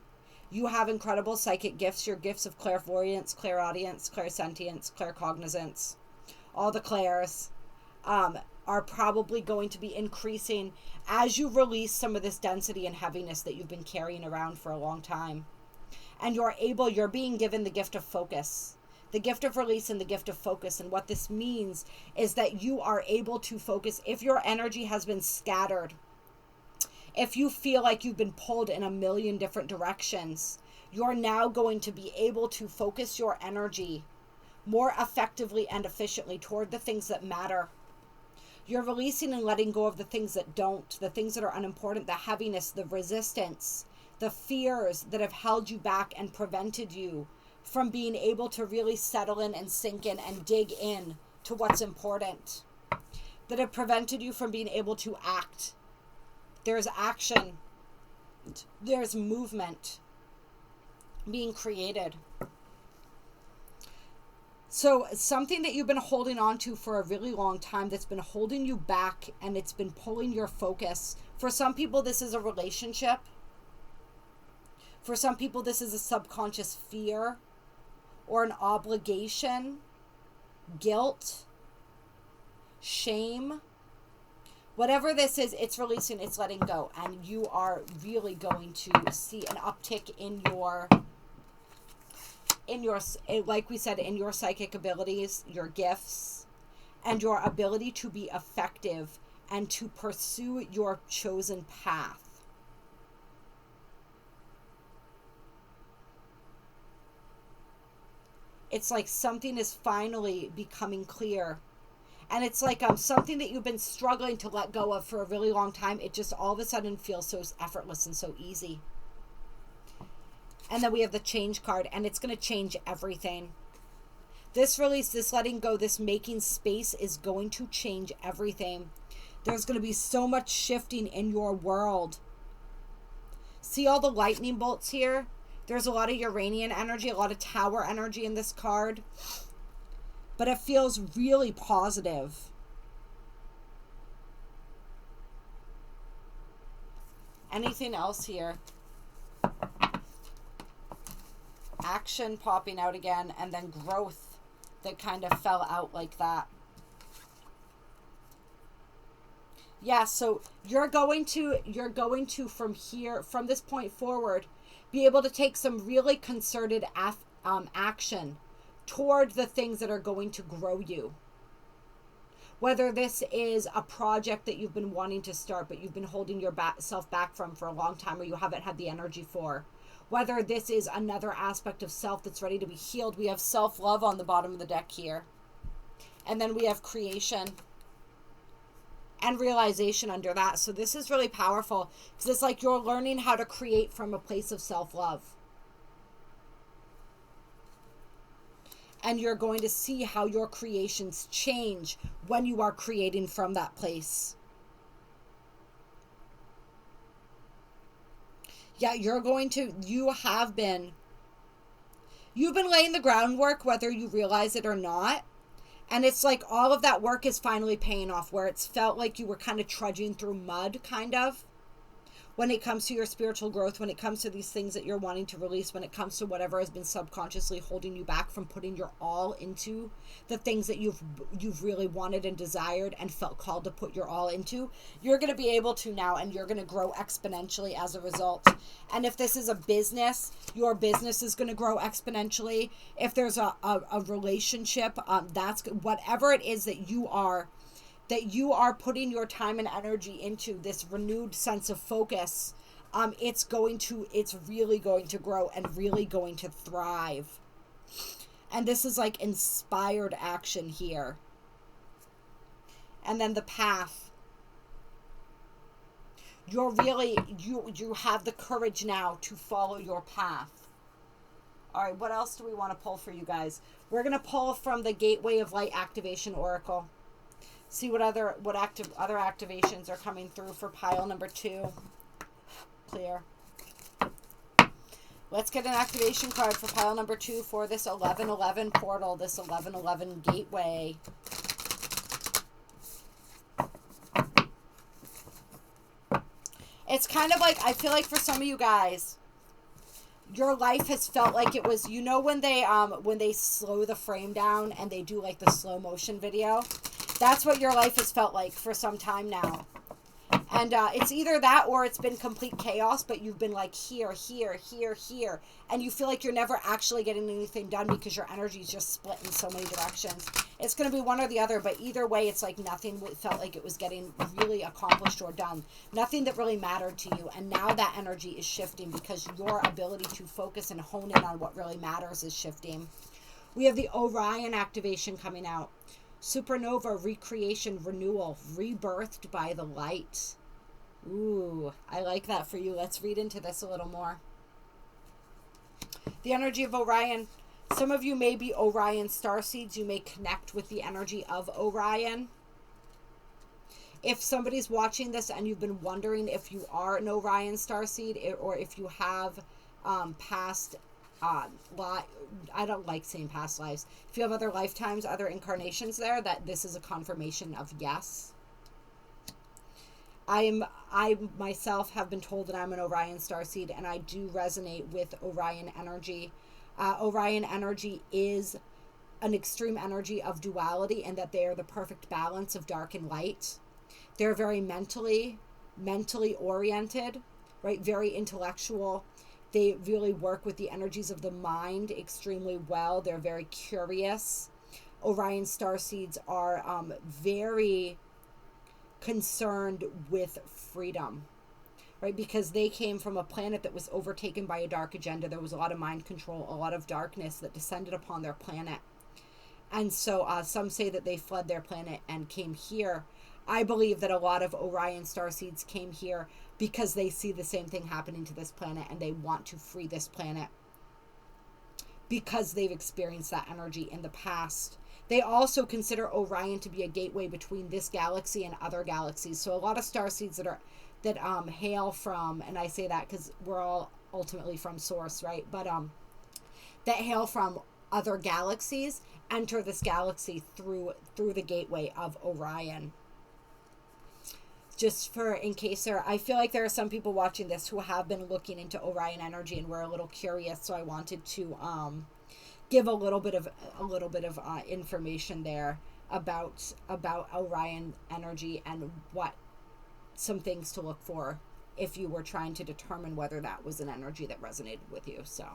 you have incredible psychic gifts. Your gifts of clairvoyance, clairaudience, clairsentience, claircognizance, all the clairs are probably going to be increasing as you release some of this density and heaviness that you've been carrying around for a long time. And you're being given the gift of focus, the gift of release and the gift of focus. And what this means is that you are able to focus. If your energy has been scattered, if you feel like you've been pulled in a million different directions, you're now going to be able to focus your energy more effectively and efficiently toward the things that matter. You're releasing and letting go of the things that don't, the things that are unimportant, the heaviness, the resistance, the fears that have held you back and prevented you from being able to really settle in and sink in and dig in to what's important, that have prevented you from being able to act. There's action, there's movement being created. So something that you've been holding on to for a really long time that's been holding you back and it's been pulling your focus. For some people, this is a relationship. For some people, this is a subconscious fear or an obligation, guilt, shame. Whatever this is, it's releasing, it's letting go. And you are really going to see an uptick in your, like we said, in your psychic abilities, your gifts, and your ability to be effective and to pursue your chosen path. It's like something is finally becoming clear. And it's like something that you've been struggling to let go of for a really long time. It just all of a sudden feels so effortless and so easy. And then we have the change card, and it's going to change everything. This release, this letting go, this making space is going to change everything. There's going to be so much shifting in your world. See all the lightning bolts here? There's a lot of Uranian energy, a lot of tower energy in this card. But it feels really positive. Anything else here? Action popping out again, and then growth that kind of fell out like that. Yeah, so you're going to from here, from this point forward, be able to take some really concerted action toward the things that are going to grow you. Whether this is a project that you've been wanting to start, but you've been holding yourself back from for a long time, or you haven't had the energy for. Whether this is another aspect of self that's ready to be healed. We have self-love on the bottom of the deck here. And then we have creation and realization under that. So this is really powerful, because it's like you're learning how to create from a place of self-love. And you're going to see how your creations change when you are creating from that place. Yeah, you've been laying the groundwork, whether you realize it or not. And it's like all of that work is finally paying off, where it's felt like you were kind of trudging through mud, kind of. When it comes to your spiritual growth, when it comes to these things that you're wanting to release, when it comes to whatever has been subconsciously holding you back from putting your all into the things that you've really wanted and desired and felt called to put your all into, you're going to be able to now, and you're going to grow exponentially as a result. And if this is a business, your business is going to grow exponentially. If there's a relationship, that's whatever it is that you are putting your time and energy into, this renewed sense of focus, it's really going to grow and really going to thrive. And this is like inspired action here. And then the path. You have the courage now to follow your path. All right, what else do we want to pull for you guys? We're going to pull from the Gateway of Light Activation Oracle. See what other activations are coming through for pile number 2. Clear. Let's get an activation card for pile number 2 for this 1111 portal, this 1111 gateway. It's kind of like, I feel like for some of you guys, your life has felt like it was, you know, when they slow the frame down and they do like the slow motion video. That's what your life has felt like for some time now. And it's either that or it's been complete chaos, but you've been like here, here, here, here. And you feel like you're never actually getting anything done because your energy is just split in so many directions. It's going to be one or the other, but either way, it's like nothing felt like it was getting really accomplished or done. Nothing that really mattered to you. And now that energy is shifting because your ability to focus and hone in on what really matters is shifting. We have the Orion activation coming out. Supernova, recreation, renewal, rebirthed by the light. Ooh, I like that for you. Let's read into this a little more. The energy of Orion. Some of you may be Orion starseeds. You may connect with the energy of Orion. If somebody's watching this and you've been wondering if you are an Orion starseed, or if you have past I don't like saying past lives. If you have other lifetimes, other incarnations there, that this is a confirmation of yes. I myself have been told that I'm an Orion starseed, and I do resonate with Orion energy. Orion energy is an extreme energy of duality, and that they are the perfect balance of dark and light. They're very mentally oriented, right? Very intellectual. They really work with the energies of the mind extremely well. They're very curious. Orion starseeds are very concerned with freedom, right? Because they came from a planet that was overtaken by a dark agenda. There was a lot of mind control, a lot of darkness that descended upon their planet. And so some say that they fled their planet and came here. I believe that a lot of Orion starseeds came here because they see the same thing happening to this planet, and they want to free this planet because they've experienced that energy in the past. They also consider Orion to be a gateway between this galaxy and other galaxies. So a lot of starseeds that hail from, and I say that because we're all ultimately from source, right? But that hail from other galaxies enter this galaxy through the gateway of Orion. just for in case I feel like there are some people watching this who have been looking into Orion energy and were a little curious, so I wanted to give a little bit of information there about Orion energy and what some things to look for if you were trying to determine whether that was an energy that resonated with you. So,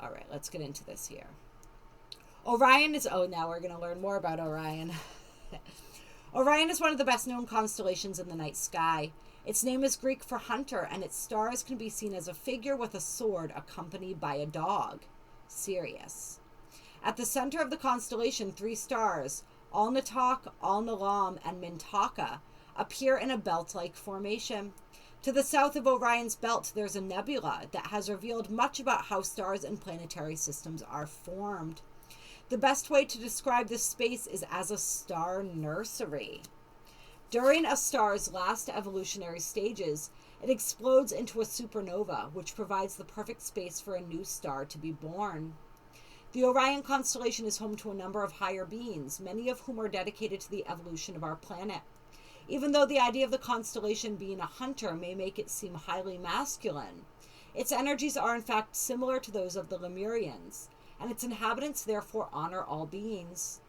all right, let's get into this here. Orion is, now we're going to learn more about Orion. Orion is one of the best known constellations in the night sky. Its name is Greek for hunter, and its stars can be seen as a figure with a sword accompanied by a dog, Sirius. At the center of the constellation, 3 stars, Alnitak, Alnilam, and Mintaka, appear in a belt-like formation. To the south of Orion's belt, there's a nebula that has revealed much about how stars and planetary systems are formed. The best way to describe this space is as a star nursery. During a star's last evolutionary stages, it explodes into a supernova, which provides the perfect space for a new star to be born. The Orion constellation is home to a number of higher beings, many of whom are dedicated to the evolution of our planet. Even though the idea of the constellation being a hunter may make it seem highly masculine, its energies are in fact similar to those of the Lemurians, and its inhabitants therefore honor all beings.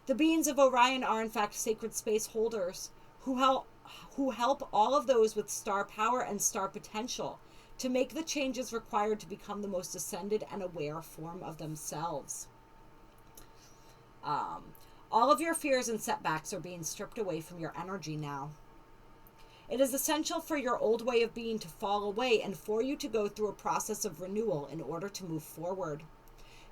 The beings of Orion are in fact sacred space holders who help all of those with star power and star potential to make the changes required to become the most ascended and aware form of themselves. All of your fears and setbacks are being stripped away from your energy now. It is essential for your old way of being to fall away and for you to go through a process of renewal in order to move forward.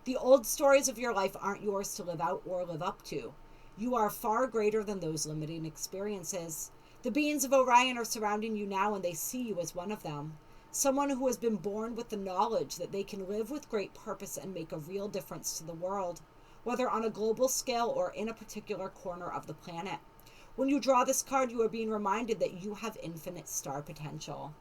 The old stories of your life aren't yours to live out or live up to. You are far greater than those limiting experiences. The beings of Orion are surrounding you now, and they see you as one of them. Someone who has been born with the knowledge that they can live with great purpose and make a real difference to the world, whether on a global scale or in a particular corner of the planet. When you draw this card, you are being reminded that you have infinite star potential.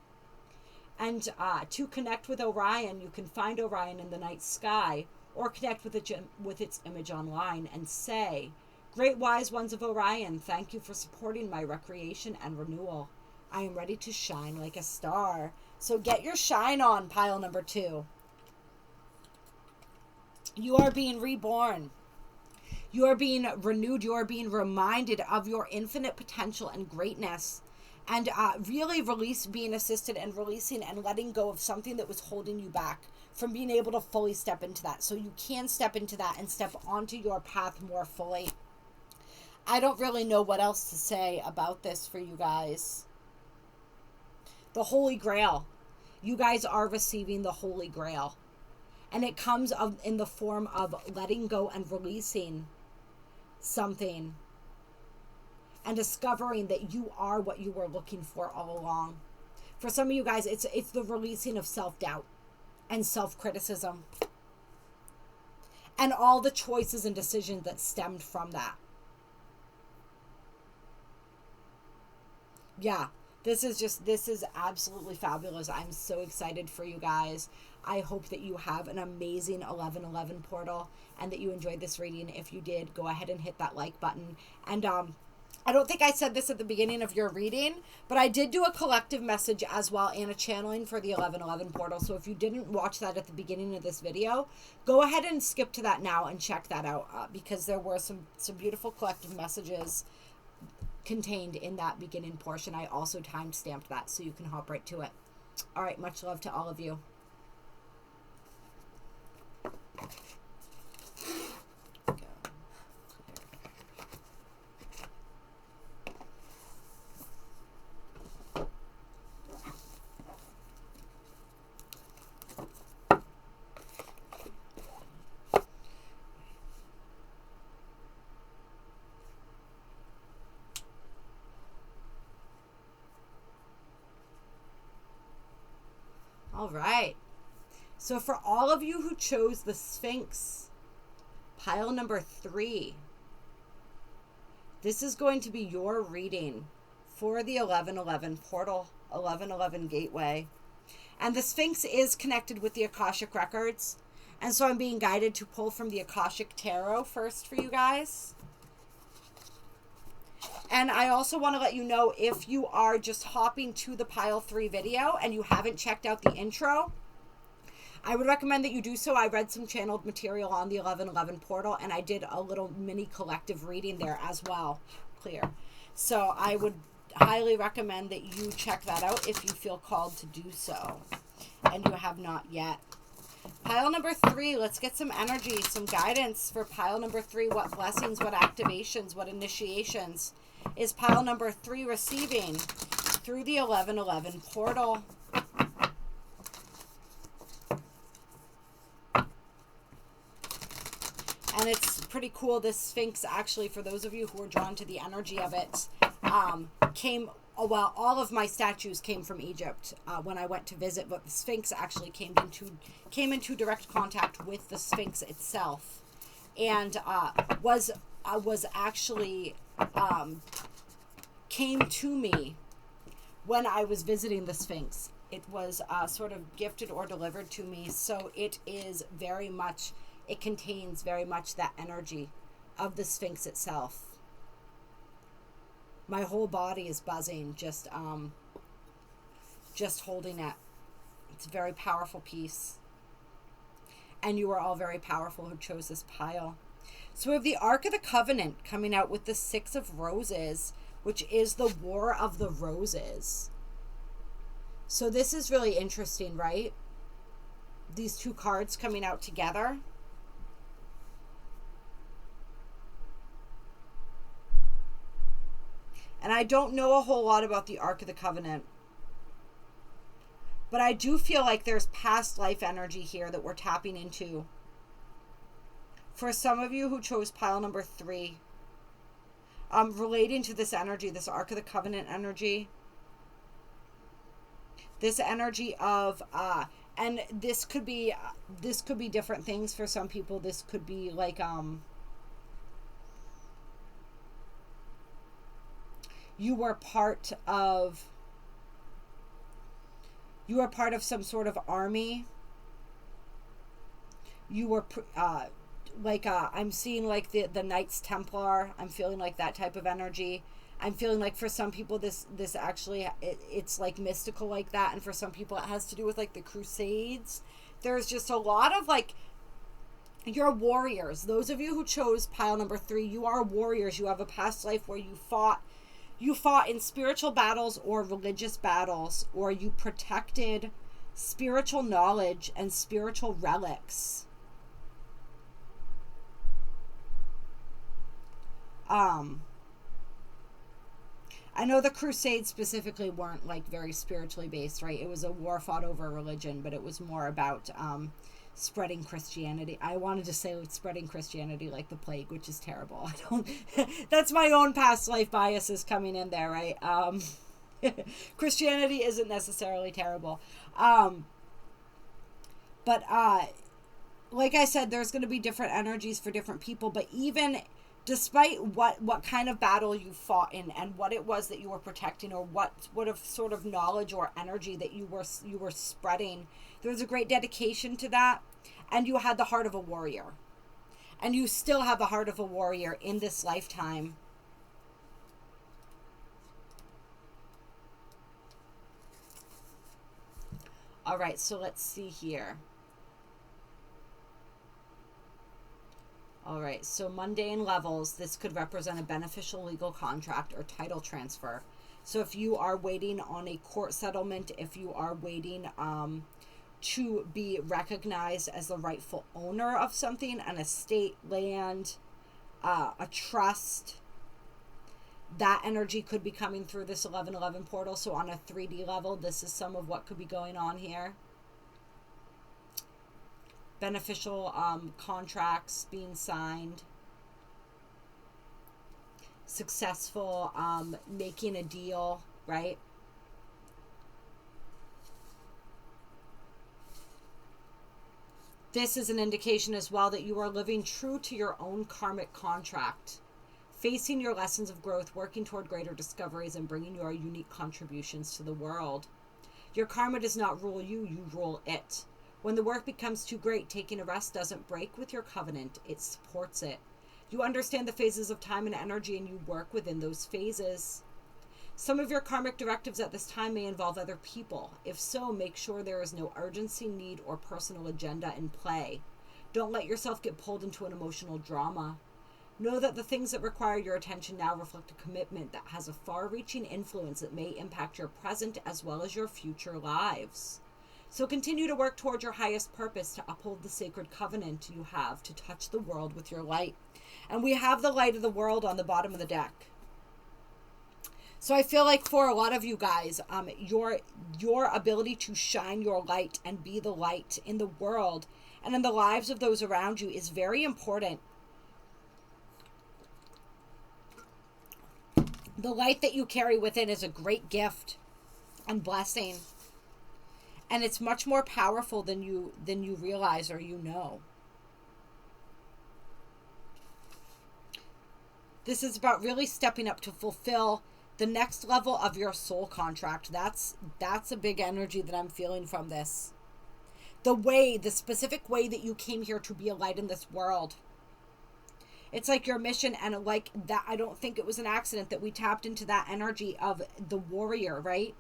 And to connect with Orion, you can find Orion in the night sky, or connect with its image online and say, "Great wise ones of Orion, thank you for supporting my recreation and renewal. I am ready to shine like a star." So get your shine on, pile number 2. You are being reborn. You are being renewed. You are being reminded of your infinite potential and greatness. And really being assisted and releasing and letting go of something that was holding you back from being able to fully step into that. So you can step into that and step onto your path more fully. I don't really know what else to say about this for you guys. The Holy Grail. You guys are receiving the Holy Grail. And it comes in the form of letting go and releasing something and discovering that you are what you were looking for all along. For some of you guys, it's the releasing of self-doubt and self-criticism and all the choices and decisions that stemmed from that. Yeah, this is absolutely fabulous. I'm so excited for you guys. I hope that you have an amazing 11/11 portal and that you enjoyed this reading. If you did, go ahead and hit that like button. And I don't think I said this at the beginning of your reading, but I did do a collective message as well and a channeling for the 11/11 portal. So if you didn't watch that at the beginning of this video, go ahead and skip to that now and check that out because there were some beautiful collective messages contained in that beginning portion. I also time-stamped that so you can hop right to it. All right, much love to all of you. All right. So for all of you who chose the Sphinx, pile number 3, this is going to be your reading for the 11/11 portal, 11/11 gateway. And the Sphinx is connected with the Akashic Records. And so I'm being guided to pull from the Akashic Tarot first for you guys. And I also want to let you know, if you are just hopping to the pile 3 video and you haven't checked out the intro, I would recommend that you do so. I read some channeled material on the 1111 portal, and I did a little mini collective reading there as well. Clear. So I would highly recommend that you check that out if you feel called to do so, and you have not yet. Pile number 3, let's get some energy, some guidance for pile number 3. What blessings, what activations, what initiations is pile number 3 receiving through the 1111 portal? And it's pretty cool. This Sphinx, actually, for those of you who are drawn to the energy of it, came, well, all of my statues came from Egypt when I went to visit, but the Sphinx actually came into direct contact with the Sphinx itself, and was actually came to me when I was visiting the Sphinx. It was sort of gifted or delivered to me, so it is very much, it contains very much that energy of the Sphinx itself. My whole body is buzzing just holding it. It's a very powerful piece. And you are all very powerful who chose this pile. So we have the Ark of the Covenant coming out with the 6 of Roses, which is the War of the Roses. So this is really interesting, right? These 2 cards coming out together. And I don't know a whole lot about the Ark of the Covenant, but I do feel like there's past life energy here that we're tapping into. For some of you who chose pile number 3, relating to this energy, this Ark of the Covenant energy, this energy of, and this could be different things for some people. This could be like, you were part of some sort of army. You were I'm seeing like the Knights Templar. I'm feeling like that type of energy. I'm feeling like for some people this actually it's like mystical like that, and for some people it has to do with like the Crusades. There's just a lot of like, you're warriors. Those of you who chose pile number 3, you are warriors. You have a past life where you fought in spiritual battles or religious battles, or you protected spiritual knowledge and spiritual relics. I know the Crusades specifically weren't like very spiritually based, right? It was a war fought over religion, but it was more about spreading Christianity. I wanted to say spreading Christianity like the plague, which is terrible. I don't that's my own past life biases coming in there, right? Christianity isn't necessarily terrible. But like I said, there's going to be different energies for different people, but even despite what kind of battle you fought in and what it was that you were protecting, or what sort of knowledge or energy that you were spreading, there was a great dedication to that, and you had the heart of a warrior, and you still have the heart of a warrior in this lifetime. All right, so let's see here. All right, so mundane levels, this could represent a beneficial legal contract or title transfer. So if you are waiting on a court settlement, if you are waiting to be recognized as the rightful owner of something, an estate, land, a trust, that energy could be coming through this 1111 portal. So on a 3D level, this is some of what could be going on here. Beneficial contracts being signed, successful making a deal, right? This is an indication as well that you are living true to your own karmic contract, facing your lessons of growth, working toward greater discoveries, and bringing your unique contributions to the world. Your karma does not rule you, you rule it. When the work becomes too great, taking a rest doesn't break with your covenant, it supports it. You understand the phases of time and energy, and you work within those phases. Some of your karmic directives at this time may involve other people. If so, make sure there is no urgency, need, or personal agenda in play. Don't let yourself get pulled into an emotional drama. Know that the things that require your attention now reflect a commitment that has a far-reaching influence that may impact your present as well as your future lives. So continue to work toward your highest purpose to uphold the sacred covenant you have to touch the world with your light. And we have the light of the world on the bottom of the deck. So I feel like for a lot of you guys, your ability to shine your light and be the light in the world and in the lives of those around you is very important. The light that you carry within is a great gift and blessing. And it's much more powerful than you realize or you know. This is about really stepping up to fulfill the next level of your soul contract. That's a big energy that I'm feeling from this. The specific way that you came here to be a light in this world. It's like your mission, and like that, I don't think it was an accident that we tapped into that energy of the warrior, right?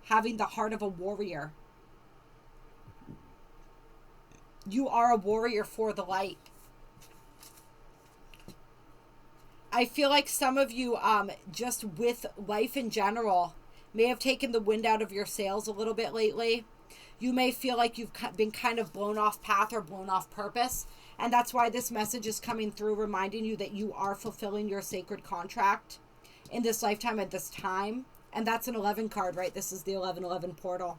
Having the heart of a warrior. You are a warrior for the light. I feel like some of you, just with life in general, may have taken the wind out of your sails a little bit lately. You may feel like you've been kind of blown off path or blown off purpose. And that's why this message is coming through, reminding you that you are fulfilling your sacred contract in this lifetime at this time. And that's an 11 card, right? This is the 1111 portal.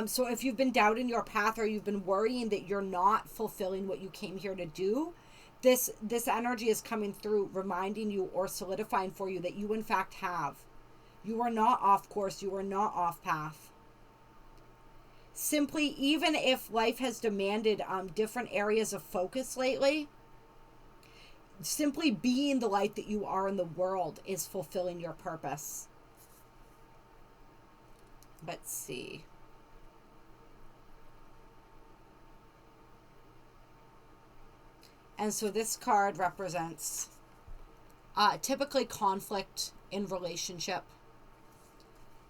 So if you've been doubting your path or you've been worrying that you're not fulfilling what you came here to do, this energy is coming through, reminding you or solidifying for you that you in fact have. You are not off course. You are not off path. Simply, even if life has demanded different areas of focus lately, simply being the light that you are in the world is fulfilling your purpose. Let's see. And so this card represents typically conflict in relationship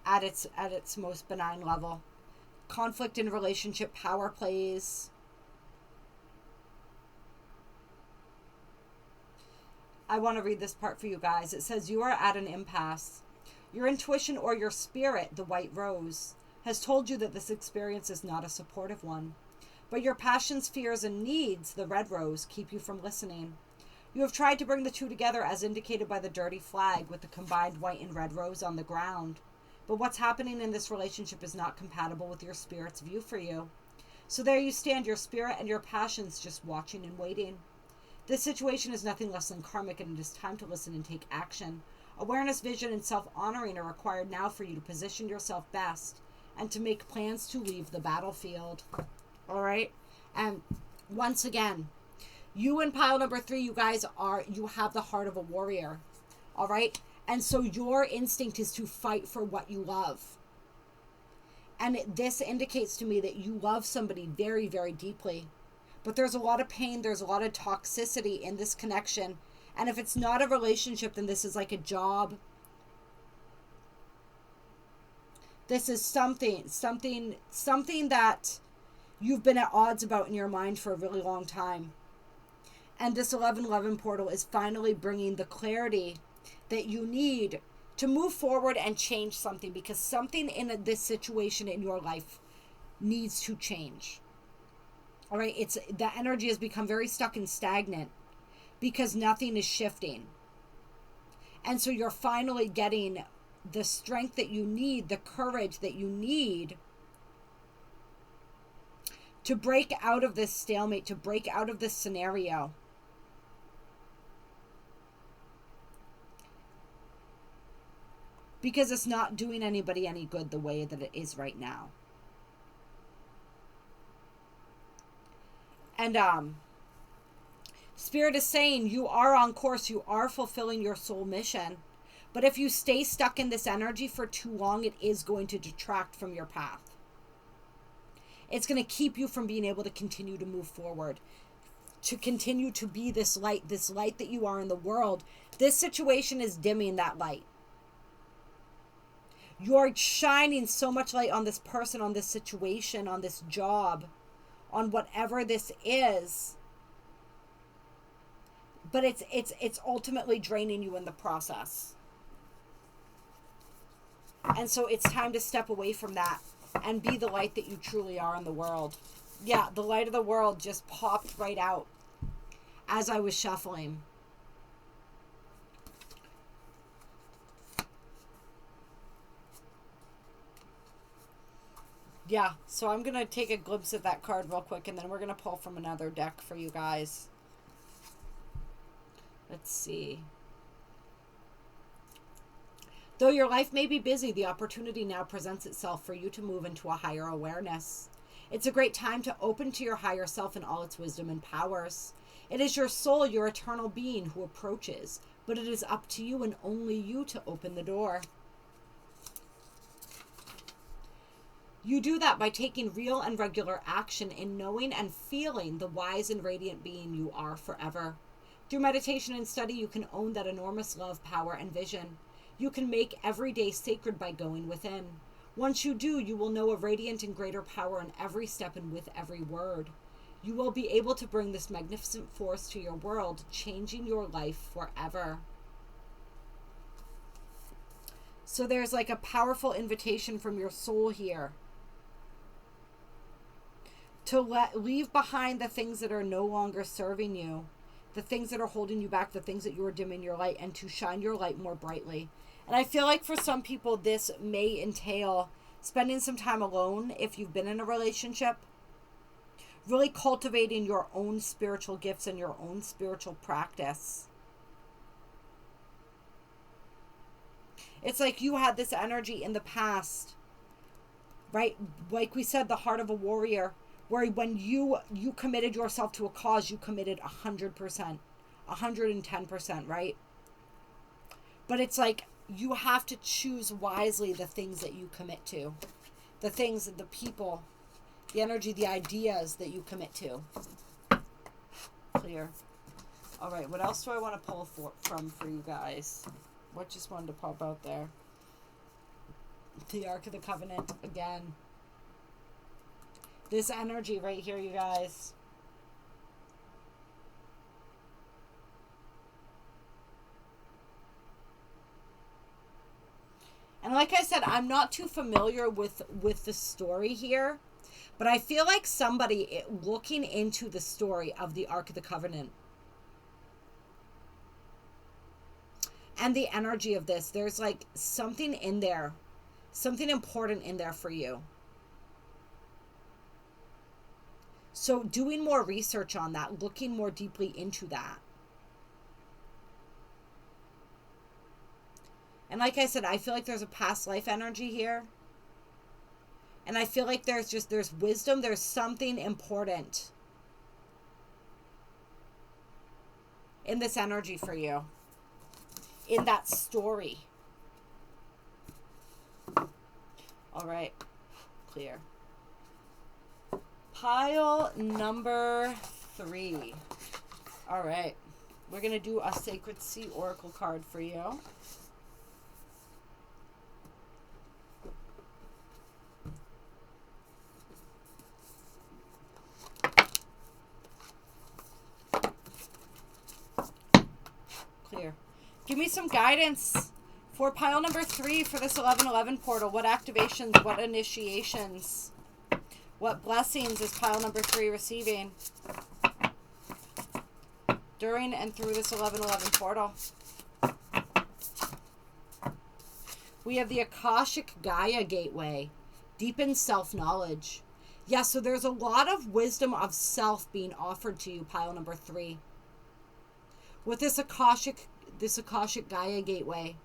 at its most benign level. Conflict in relationship, power plays. I want to read this part for you guys. It says, you are at an impasse. Your intuition or your spirit, the white rose, has told you that this experience is not a supportive one. But your passions, fears, and needs, the red rose, keep you from listening. You have tried to bring the two together as indicated by the dirty flag with the combined white and red rose on the ground. But what's happening in this relationship is not compatible with your spirit's view for you. So there you stand, your spirit and your passions just watching and waiting. This situation is nothing less than karmic, and it is time to listen and take action. Awareness, vision, and self-honoring are required now for you to position yourself best and to make plans to leave the battlefield. All right? And once again, you in pile number 3, you guys you have the heart of a warrior. All right? And so your instinct is to fight for what you love. And this indicates to me that you love somebody very, very deeply. But there's a lot of pain, there's a lot of toxicity in this connection. And if it's not a relationship, then this is like a job. This is something that you've been at odds about in your mind for a really long time. And this 1111 portal is finally bringing the clarity that you need to move forward and change something, because something in this situation in your life needs to change. All right, the energy has become very stuck and stagnant because nothing is shifting. And so you're finally getting the strength that you need, the courage that you need to break out of this stalemate, to break out of this scenario. Because it's not doing anybody any good the way that it is right now. And Spirit is saying you are on course, you are fulfilling your soul mission. But if you stay stuck in this energy for too long, it is going to detract from your path. It's going to keep you from being able to continue to move forward. to continue to be this light that you are in the world. This situation is dimming that light. You're shining so much light on this person, on this situation, on this job, on whatever this is. But it's ultimately draining you in the process. And so it's time to step away from that and be the light that you truly are in the world. Yeah, the light of the world just popped right out as I was shuffling. Yeah, so I'm going to take a glimpse at that card real quick, and then we're going to pull from another deck for you guys. Let's see. Though your life may be busy, the opportunity now presents itself for you to move into a higher awareness. It's a great time to open to your higher self in all its wisdom and powers. It is your soul, your eternal being, who approaches, but it is up to you and only you to open the door. You do that by taking real and regular action in knowing and feeling the wise and radiant being you are forever. Through meditation and study, you can own that enormous love, power, and vision. You can make every day sacred by going within. Once you do, you will know a radiant and greater power in every step and with every word. You will be able to bring this magnificent force to your world, changing your life forever. So there's like a powerful invitation from your soul here to leave behind the things that are no longer serving you, the things that are holding you back, the things that you are dimming your light, and to shine your light more brightly. And I feel like for some people, this may entail spending some time alone if you've been in a relationship, really cultivating your own spiritual gifts and your own spiritual practice. It's like you had this energy in the past, right? Like we said, the heart of a warrior, where when you committed yourself to a cause, you committed 100%, 110%, right? But it's like you have to choose wisely the things that you commit to, the things, the people, the energy, the ideas that you commit to. Clear. All right, what else do I want to pull for you guys? What just wanted to pop out there? The Ark of the Covenant again. This energy right here, you guys. And like I said, I'm not too familiar with the story here, but I feel like somebody looking into the story of the Ark of the Covenant and the energy of this, there's like something in there, something important in there for you. So doing more research on that, looking more deeply into that. And like I said, I feel like there's a past life energy here. And I feel like there's wisdom, there's something important in this energy for you, in that story. All right, clear. Pile number 3. All right, we're going to do a Sacred Sea Oracle card for you. Clear. Give me some guidance for pile number 3 for this 1111 portal. What activations, what initiations, what blessings is pile number 3 receiving during and through this 1111 portal? We have the Akashic Gaia Gateway. Deepen self-knowledge. Yeah, so there's a lot of wisdom of self being offered to you, pile number 3. With this Akashic Gaia Gateway,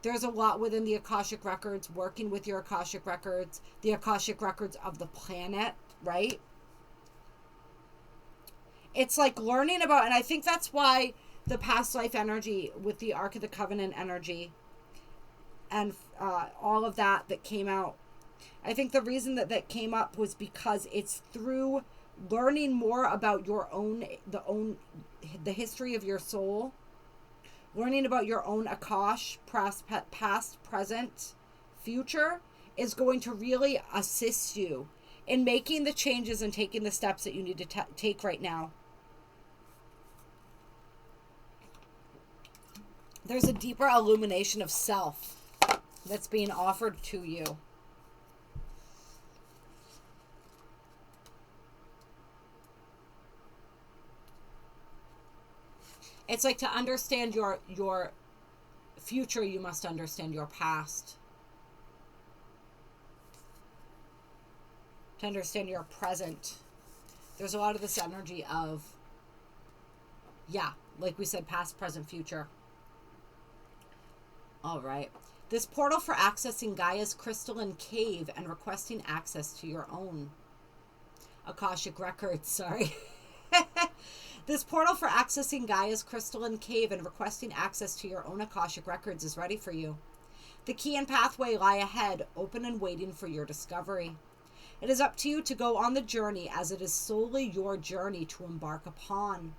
there's a lot within the Akashic Records, working with your Akashic Records, the Akashic Records of the planet, right? It's like learning about, and I think that's why the past life energy with the Ark of the Covenant energy and all of that came out. I think the reason that came up was because it's through learning more about the history of your soul, learning about your own Akash, past, present, future, is going to really assist you in making the changes and taking the steps that you need to take right now. There's a deeper illumination of self that's being offered to you. It's like, to understand your future, you must understand your past. To understand your present. There's a lot of this energy of, yeah, like we said, past, present, future. All right. This portal for accessing Gaia's crystalline cave and requesting access to your own Akashic records, sorry. This portal for accessing Gaia's crystalline cave and requesting access to your own Akashic records is ready for you. The key and pathway lie ahead, open and waiting for your discovery. It is up to you to go on the journey, as it is solely your journey to embark upon.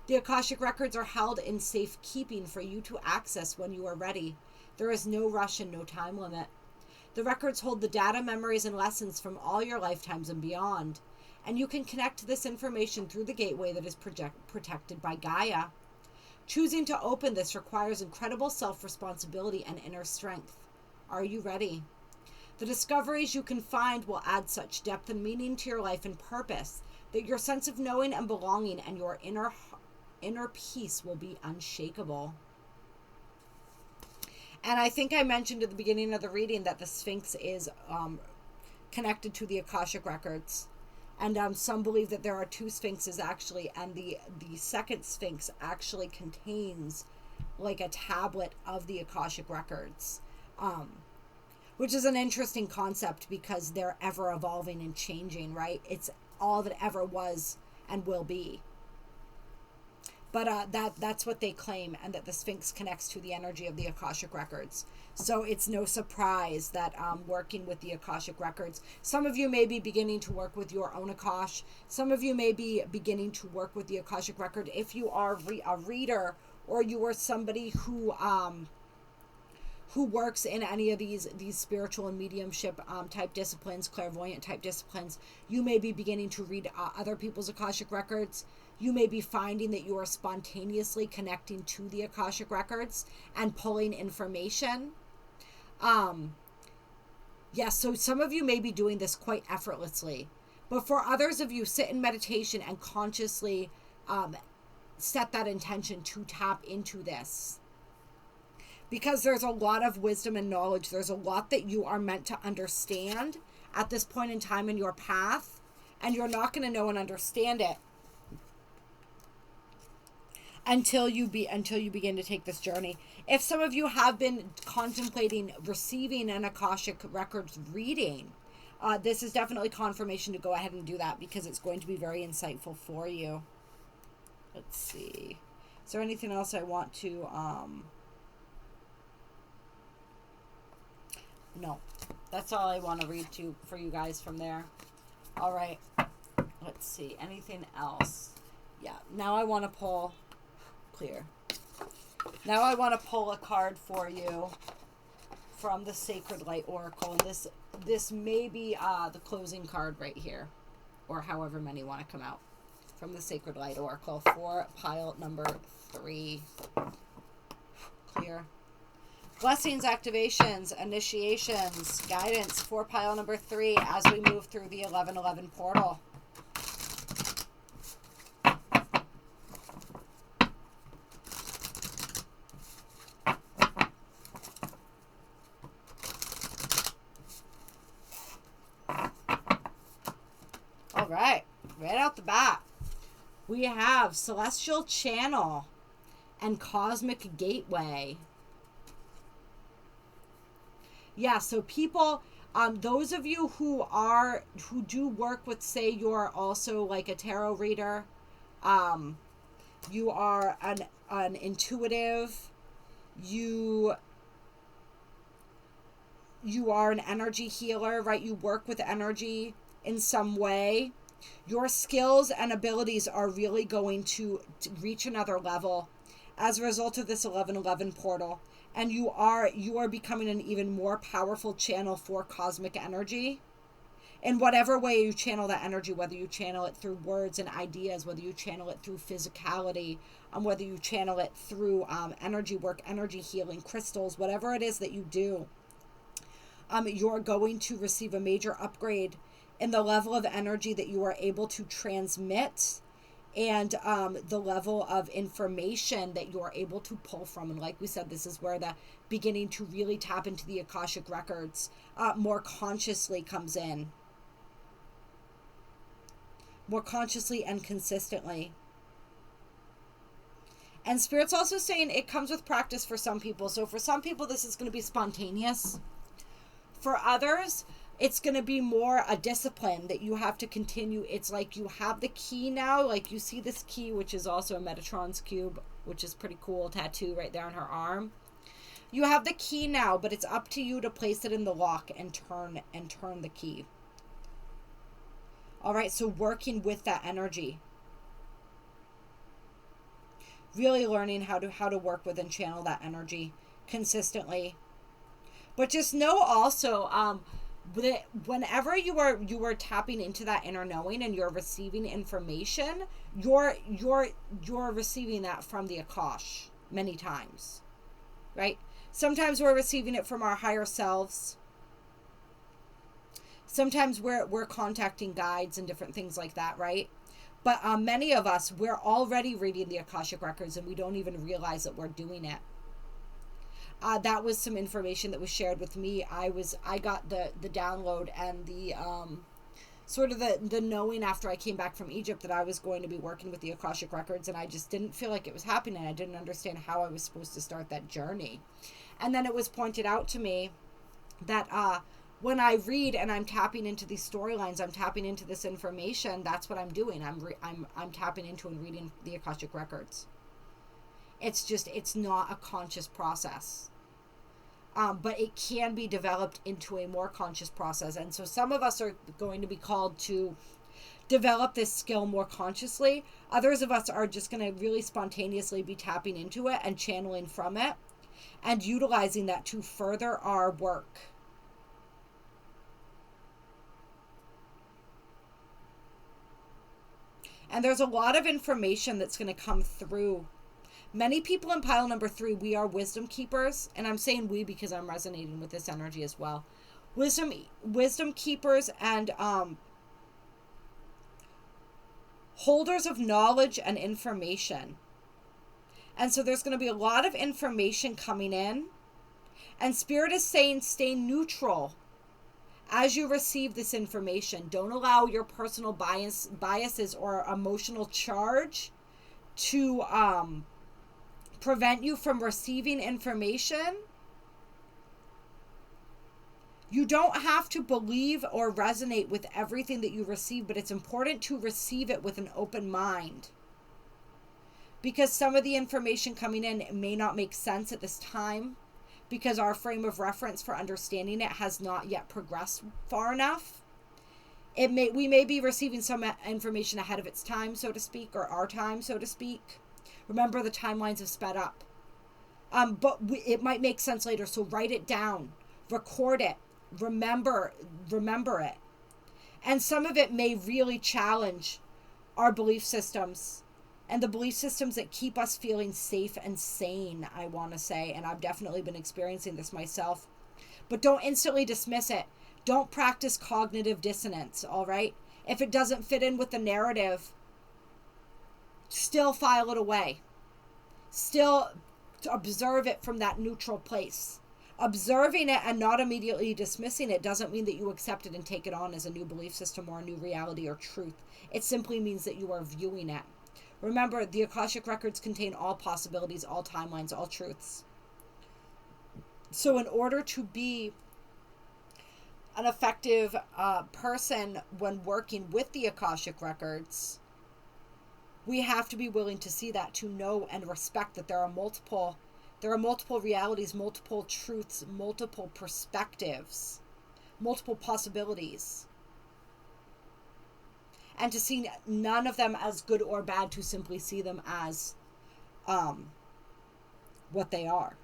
The Akashic records are held in safekeeping for you to access when you are ready. There is no rush and no time limit. The records hold the data, memories, and lessons from all your lifetimes and beyond. And you can connect this information through the gateway that is protected by Gaia. Choosing to open this requires incredible self-responsibility and inner strength. Are you ready? The discoveries you can find will add such depth and meaning to your life and purpose that your sense of knowing and belonging and your inner peace will be unshakable. And I think I mentioned at the beginning of the reading that the Sphinx is connected to the Akashic records. And some believe that there are two Sphinxes actually, and the second Sphinx actually contains like a tablet of the Akashic records, which is an interesting concept because they're ever evolving and changing, right? It's all that ever was and will be. But that's what they claim, and that the Sphinx connects to the energy of the Akashic records. So it's no surprise that working with the Akashic records, some of you may be beginning to work with your own Akash. Some of you may be beginning to work with the Akashic record. If you are a reader, or you are somebody who works in any of these spiritual and mediumship type disciplines, clairvoyant type disciplines, you may be beginning to read other people's Akashic records. You may be finding that you are spontaneously connecting to the Akashic records and pulling information. So some of you may be doing this quite effortlessly. But for others of you, sit in meditation and consciously set that intention to tap into this. Because there's a lot of wisdom and knowledge. There's a lot that you are meant to understand at this point in time in your path. And you're not going to know and understand it until you begin to take this journey. If some of you have been contemplating receiving an Akashic Records reading, this is definitely confirmation to go ahead and do that, because it's going to be very insightful for you. Let's see. Is there anything else I want to... No. That's all I want to read for you guys from there. All right. Let's see. Anything else? Yeah. Now I want to pull... Clear. Now I want to pull a card for you from the Sacred Light Oracle, and this may be the closing card right here, or however many want to come out from the Sacred Light Oracle for pile number 3. Clear. Blessings, activations, initiations, guidance for pile number 3 as we move through the 1111 portal. Right out the bat, we have Celestial Channel and Cosmic Gateway. Yeah, so people, those of you who do work with, say you're also like a tarot reader, you are an intuitive, you are an energy healer, right? You work with energy in some way. Your skills and abilities are really going to reach another level as a result of this 1111 portal. And you are becoming an even more powerful channel for cosmic energy. In whatever way you channel that energy, whether you channel it through words and ideas, whether you channel it through physicality, whether you channel it through energy work, energy healing, crystals, whatever it is that you do, you're going to receive a major upgrade in the level of energy that you are able to transmit, and the level of information that you're able to pull from. And like we said, this is where the beginning to really tap into the Akashic records more consciously comes in. More consciously and consistently. And Spirit's also saying it comes with practice for some people. So for some people, this is going to be spontaneous. For others, it's going to be more a discipline that you have to continue. It's like you have the key now. Like you see this key, which is also a Metatron's cube, which is pretty cool tattoo right there on her arm. You have the key now, but it's up to you to place it in the lock and turn the key. All right, so working with that energy. Really learning how to work with and channel that energy consistently. But just know also, whenever you are tapping into that inner knowing and you're receiving information, you're receiving that from the Akash many times, right? Sometimes we're receiving it from our higher selves. Sometimes we're contacting guides and different things like that, right? But many of us, we're already reading the Akashic records and we don't even realize that we're doing it. That was some information that was shared with me. I got the download and the sort of the knowing after I came back from Egypt that I was going to be working with the Akashic records, and I just didn't feel like it was happening. I didn't understand how I was supposed to start that journey. And then it was pointed out to me that when I read and I'm tapping into these storylines, I'm tapping into this information, that's what I'm doing. I'm tapping into and reading the Akashic records. It's not a conscious process. But it can be developed into a more conscious process. And so some of us are going to be called to develop this skill more consciously. Others of us are just going to really spontaneously be tapping into it and channeling from it and utilizing that to further our work. And there's a lot of information that's going to come through. Many people in pile number 3, we are wisdom keepers. And I'm saying we because I'm resonating with this energy as well. Wisdom keepers and holders of knowledge and information. And so there's going to be a lot of information coming in. And Spirit is saying stay neutral as you receive this information. Don't allow your personal biases or emotional charge to prevent you from receiving information. You don't have to believe or resonate with everything that you receive, but it's important to receive it with an open mind. Because some of the information coming in may not make sense at this time, because our frame of reference for understanding it has not yet progressed far enough. We may be receiving some information ahead of its time, so to speak, or our time, so to speak. Remember, the timelines have sped up. But it might make sense later, so write it down. Record it. Remember it. And some of it may really challenge our belief systems and the belief systems that keep us feeling safe and sane, I want to say. And I've definitely been experiencing this myself. But don't instantly dismiss it. Don't practice cognitive dissonance, all right? If it doesn't fit in with the narrative, still file it away. Still observe it from that neutral place. Observing it and not immediately dismissing it doesn't mean that you accept it and take it on as a new belief system or a new reality or truth. It simply means that you are viewing it. Remember, the Akashic records contain all possibilities, all timelines, all truths. So in order to be an effective person when working with the Akashic records, we have to be willing to see that, to know and respect that there are multiple realities, multiple truths, multiple perspectives, multiple possibilities. and to see none of them as good or bad, to simply see them as what they are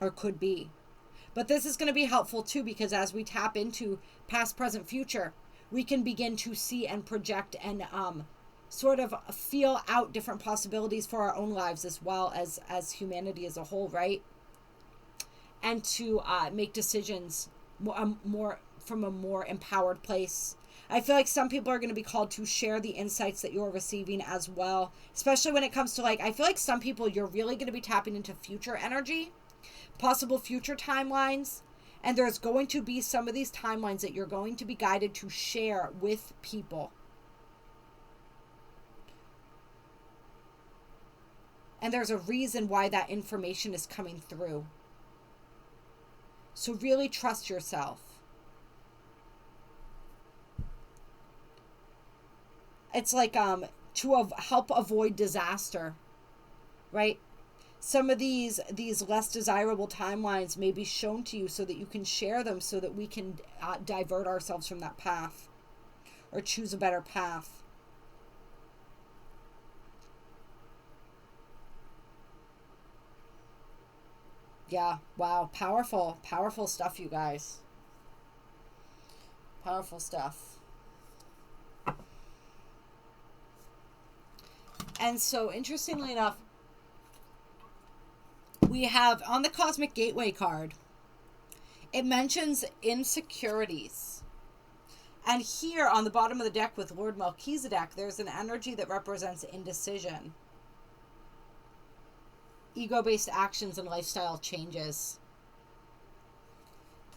or could be. But this is going to be helpful too, because as we tap into past, present, future, we can begin to see and project and sort of feel out different possibilities for our own lives as well as humanity as a whole, right? And to make decisions more from a more empowered place. I feel like some people are going to be called to share the insights that you're receiving as well, especially when it comes to, like, I feel like some people, you're really going to be tapping into future energy, possible future timelines, and there's going to be some of these timelines that you're going to be guided to share with people. And there's a reason why that information is coming through. So really trust yourself. It's like to help avoid disaster, right? Some of these less desirable timelines may be shown to you so that you can share them, so that we can divert ourselves from that path or choose a better path. Yeah, wow, powerful stuff, you guys. Powerful stuff. And so, interestingly enough, we have on the Cosmic Gateway card, it mentions insecurities. And here on the bottom of the deck with Lord Melchizedek, there's an energy that represents indecision, ego-based actions, and lifestyle changes.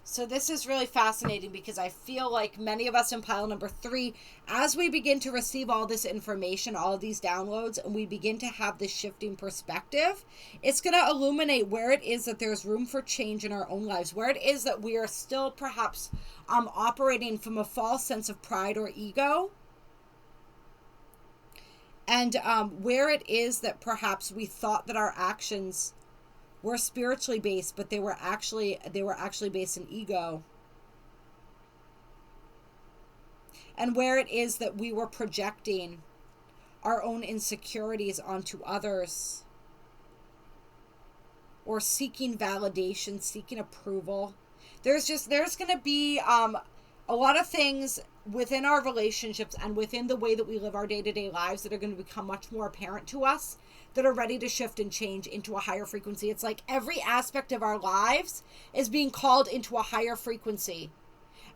So this is really fascinating, because I feel like many of us in pile number 3, as we begin to receive all this information, all of these downloads, and we begin to have this shifting perspective, it's going to illuminate where it is that there's room for change in our own lives, where it is that we are still perhaps operating from a false sense of pride or ego, and where it is that perhaps we thought that our actions were spiritually based, but they were actually based in ego. And where it is that we were projecting our own insecurities onto others, or seeking validation, seeking approval. There's going to be a lot of things within our relationships and within the way that we live our day-to-day lives that are going to become much more apparent to us, that are ready to shift and change into a higher frequency. It's like every aspect of our lives is being called into a higher frequency.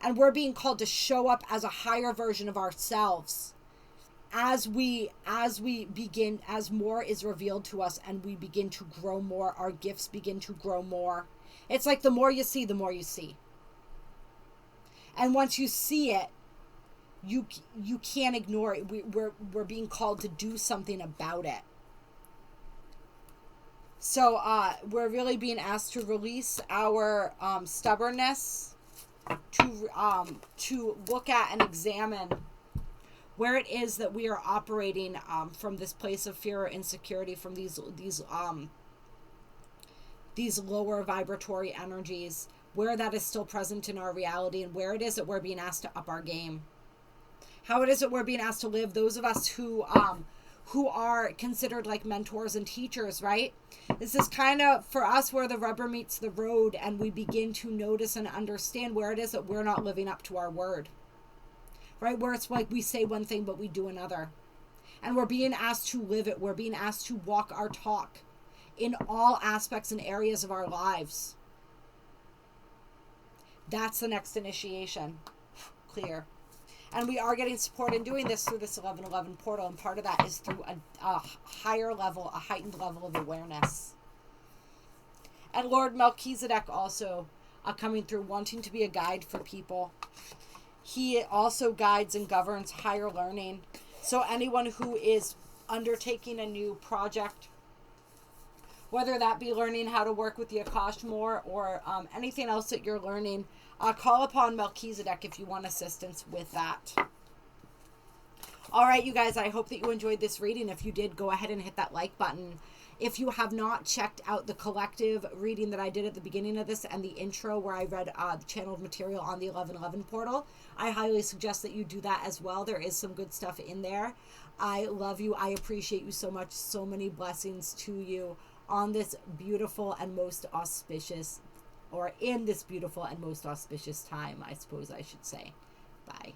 And we're being called to show up as a higher version of ourselves as we begin, as more is revealed to us and we begin to grow more, our gifts begin to grow more. It's like the more you see, the more you see. And once you see it, you can't ignore it. We're being called to do something about it. So we're really being asked to release our stubbornness, to look at and examine where it is that we are operating from this place of fear or insecurity, from these lower vibratory energies, where that is still present in our reality, and where it is that we're being asked to up our game. How it is that we're being asked to live, those of us who are considered like mentors and teachers, right? This is kind of, for us, where the rubber meets the road, and we begin to notice and understand where it is that we're not living up to our word, right? Where it's like we say one thing, but we do another. And we're being asked to live it. We're being asked to walk our talk in all aspects and areas of our lives. That's the next initiation. Clear. And we are getting support in doing this through this 1111 portal. And part of that is through a higher level, a heightened level of awareness. And Lord Melchizedek also coming through, wanting to be a guide for people. He also guides and governs higher learning. So anyone who is undertaking a new project, whether that be learning how to work with the Akash more, or anything else that you're learning, call upon Melchizedek if you want assistance with that. All right, you guys, I hope that you enjoyed this reading. If you did, go ahead and hit that like button. If you have not checked out the collective reading that I did at the beginning of this and the intro where I read the channeled material on the 1111 portal, I highly suggest that you do that as well. There is some good stuff in there. I love you. I appreciate you so much. So many blessings to you on this beautiful and most auspicious, or in this beautiful and most auspicious time, I suppose I should say. Bye.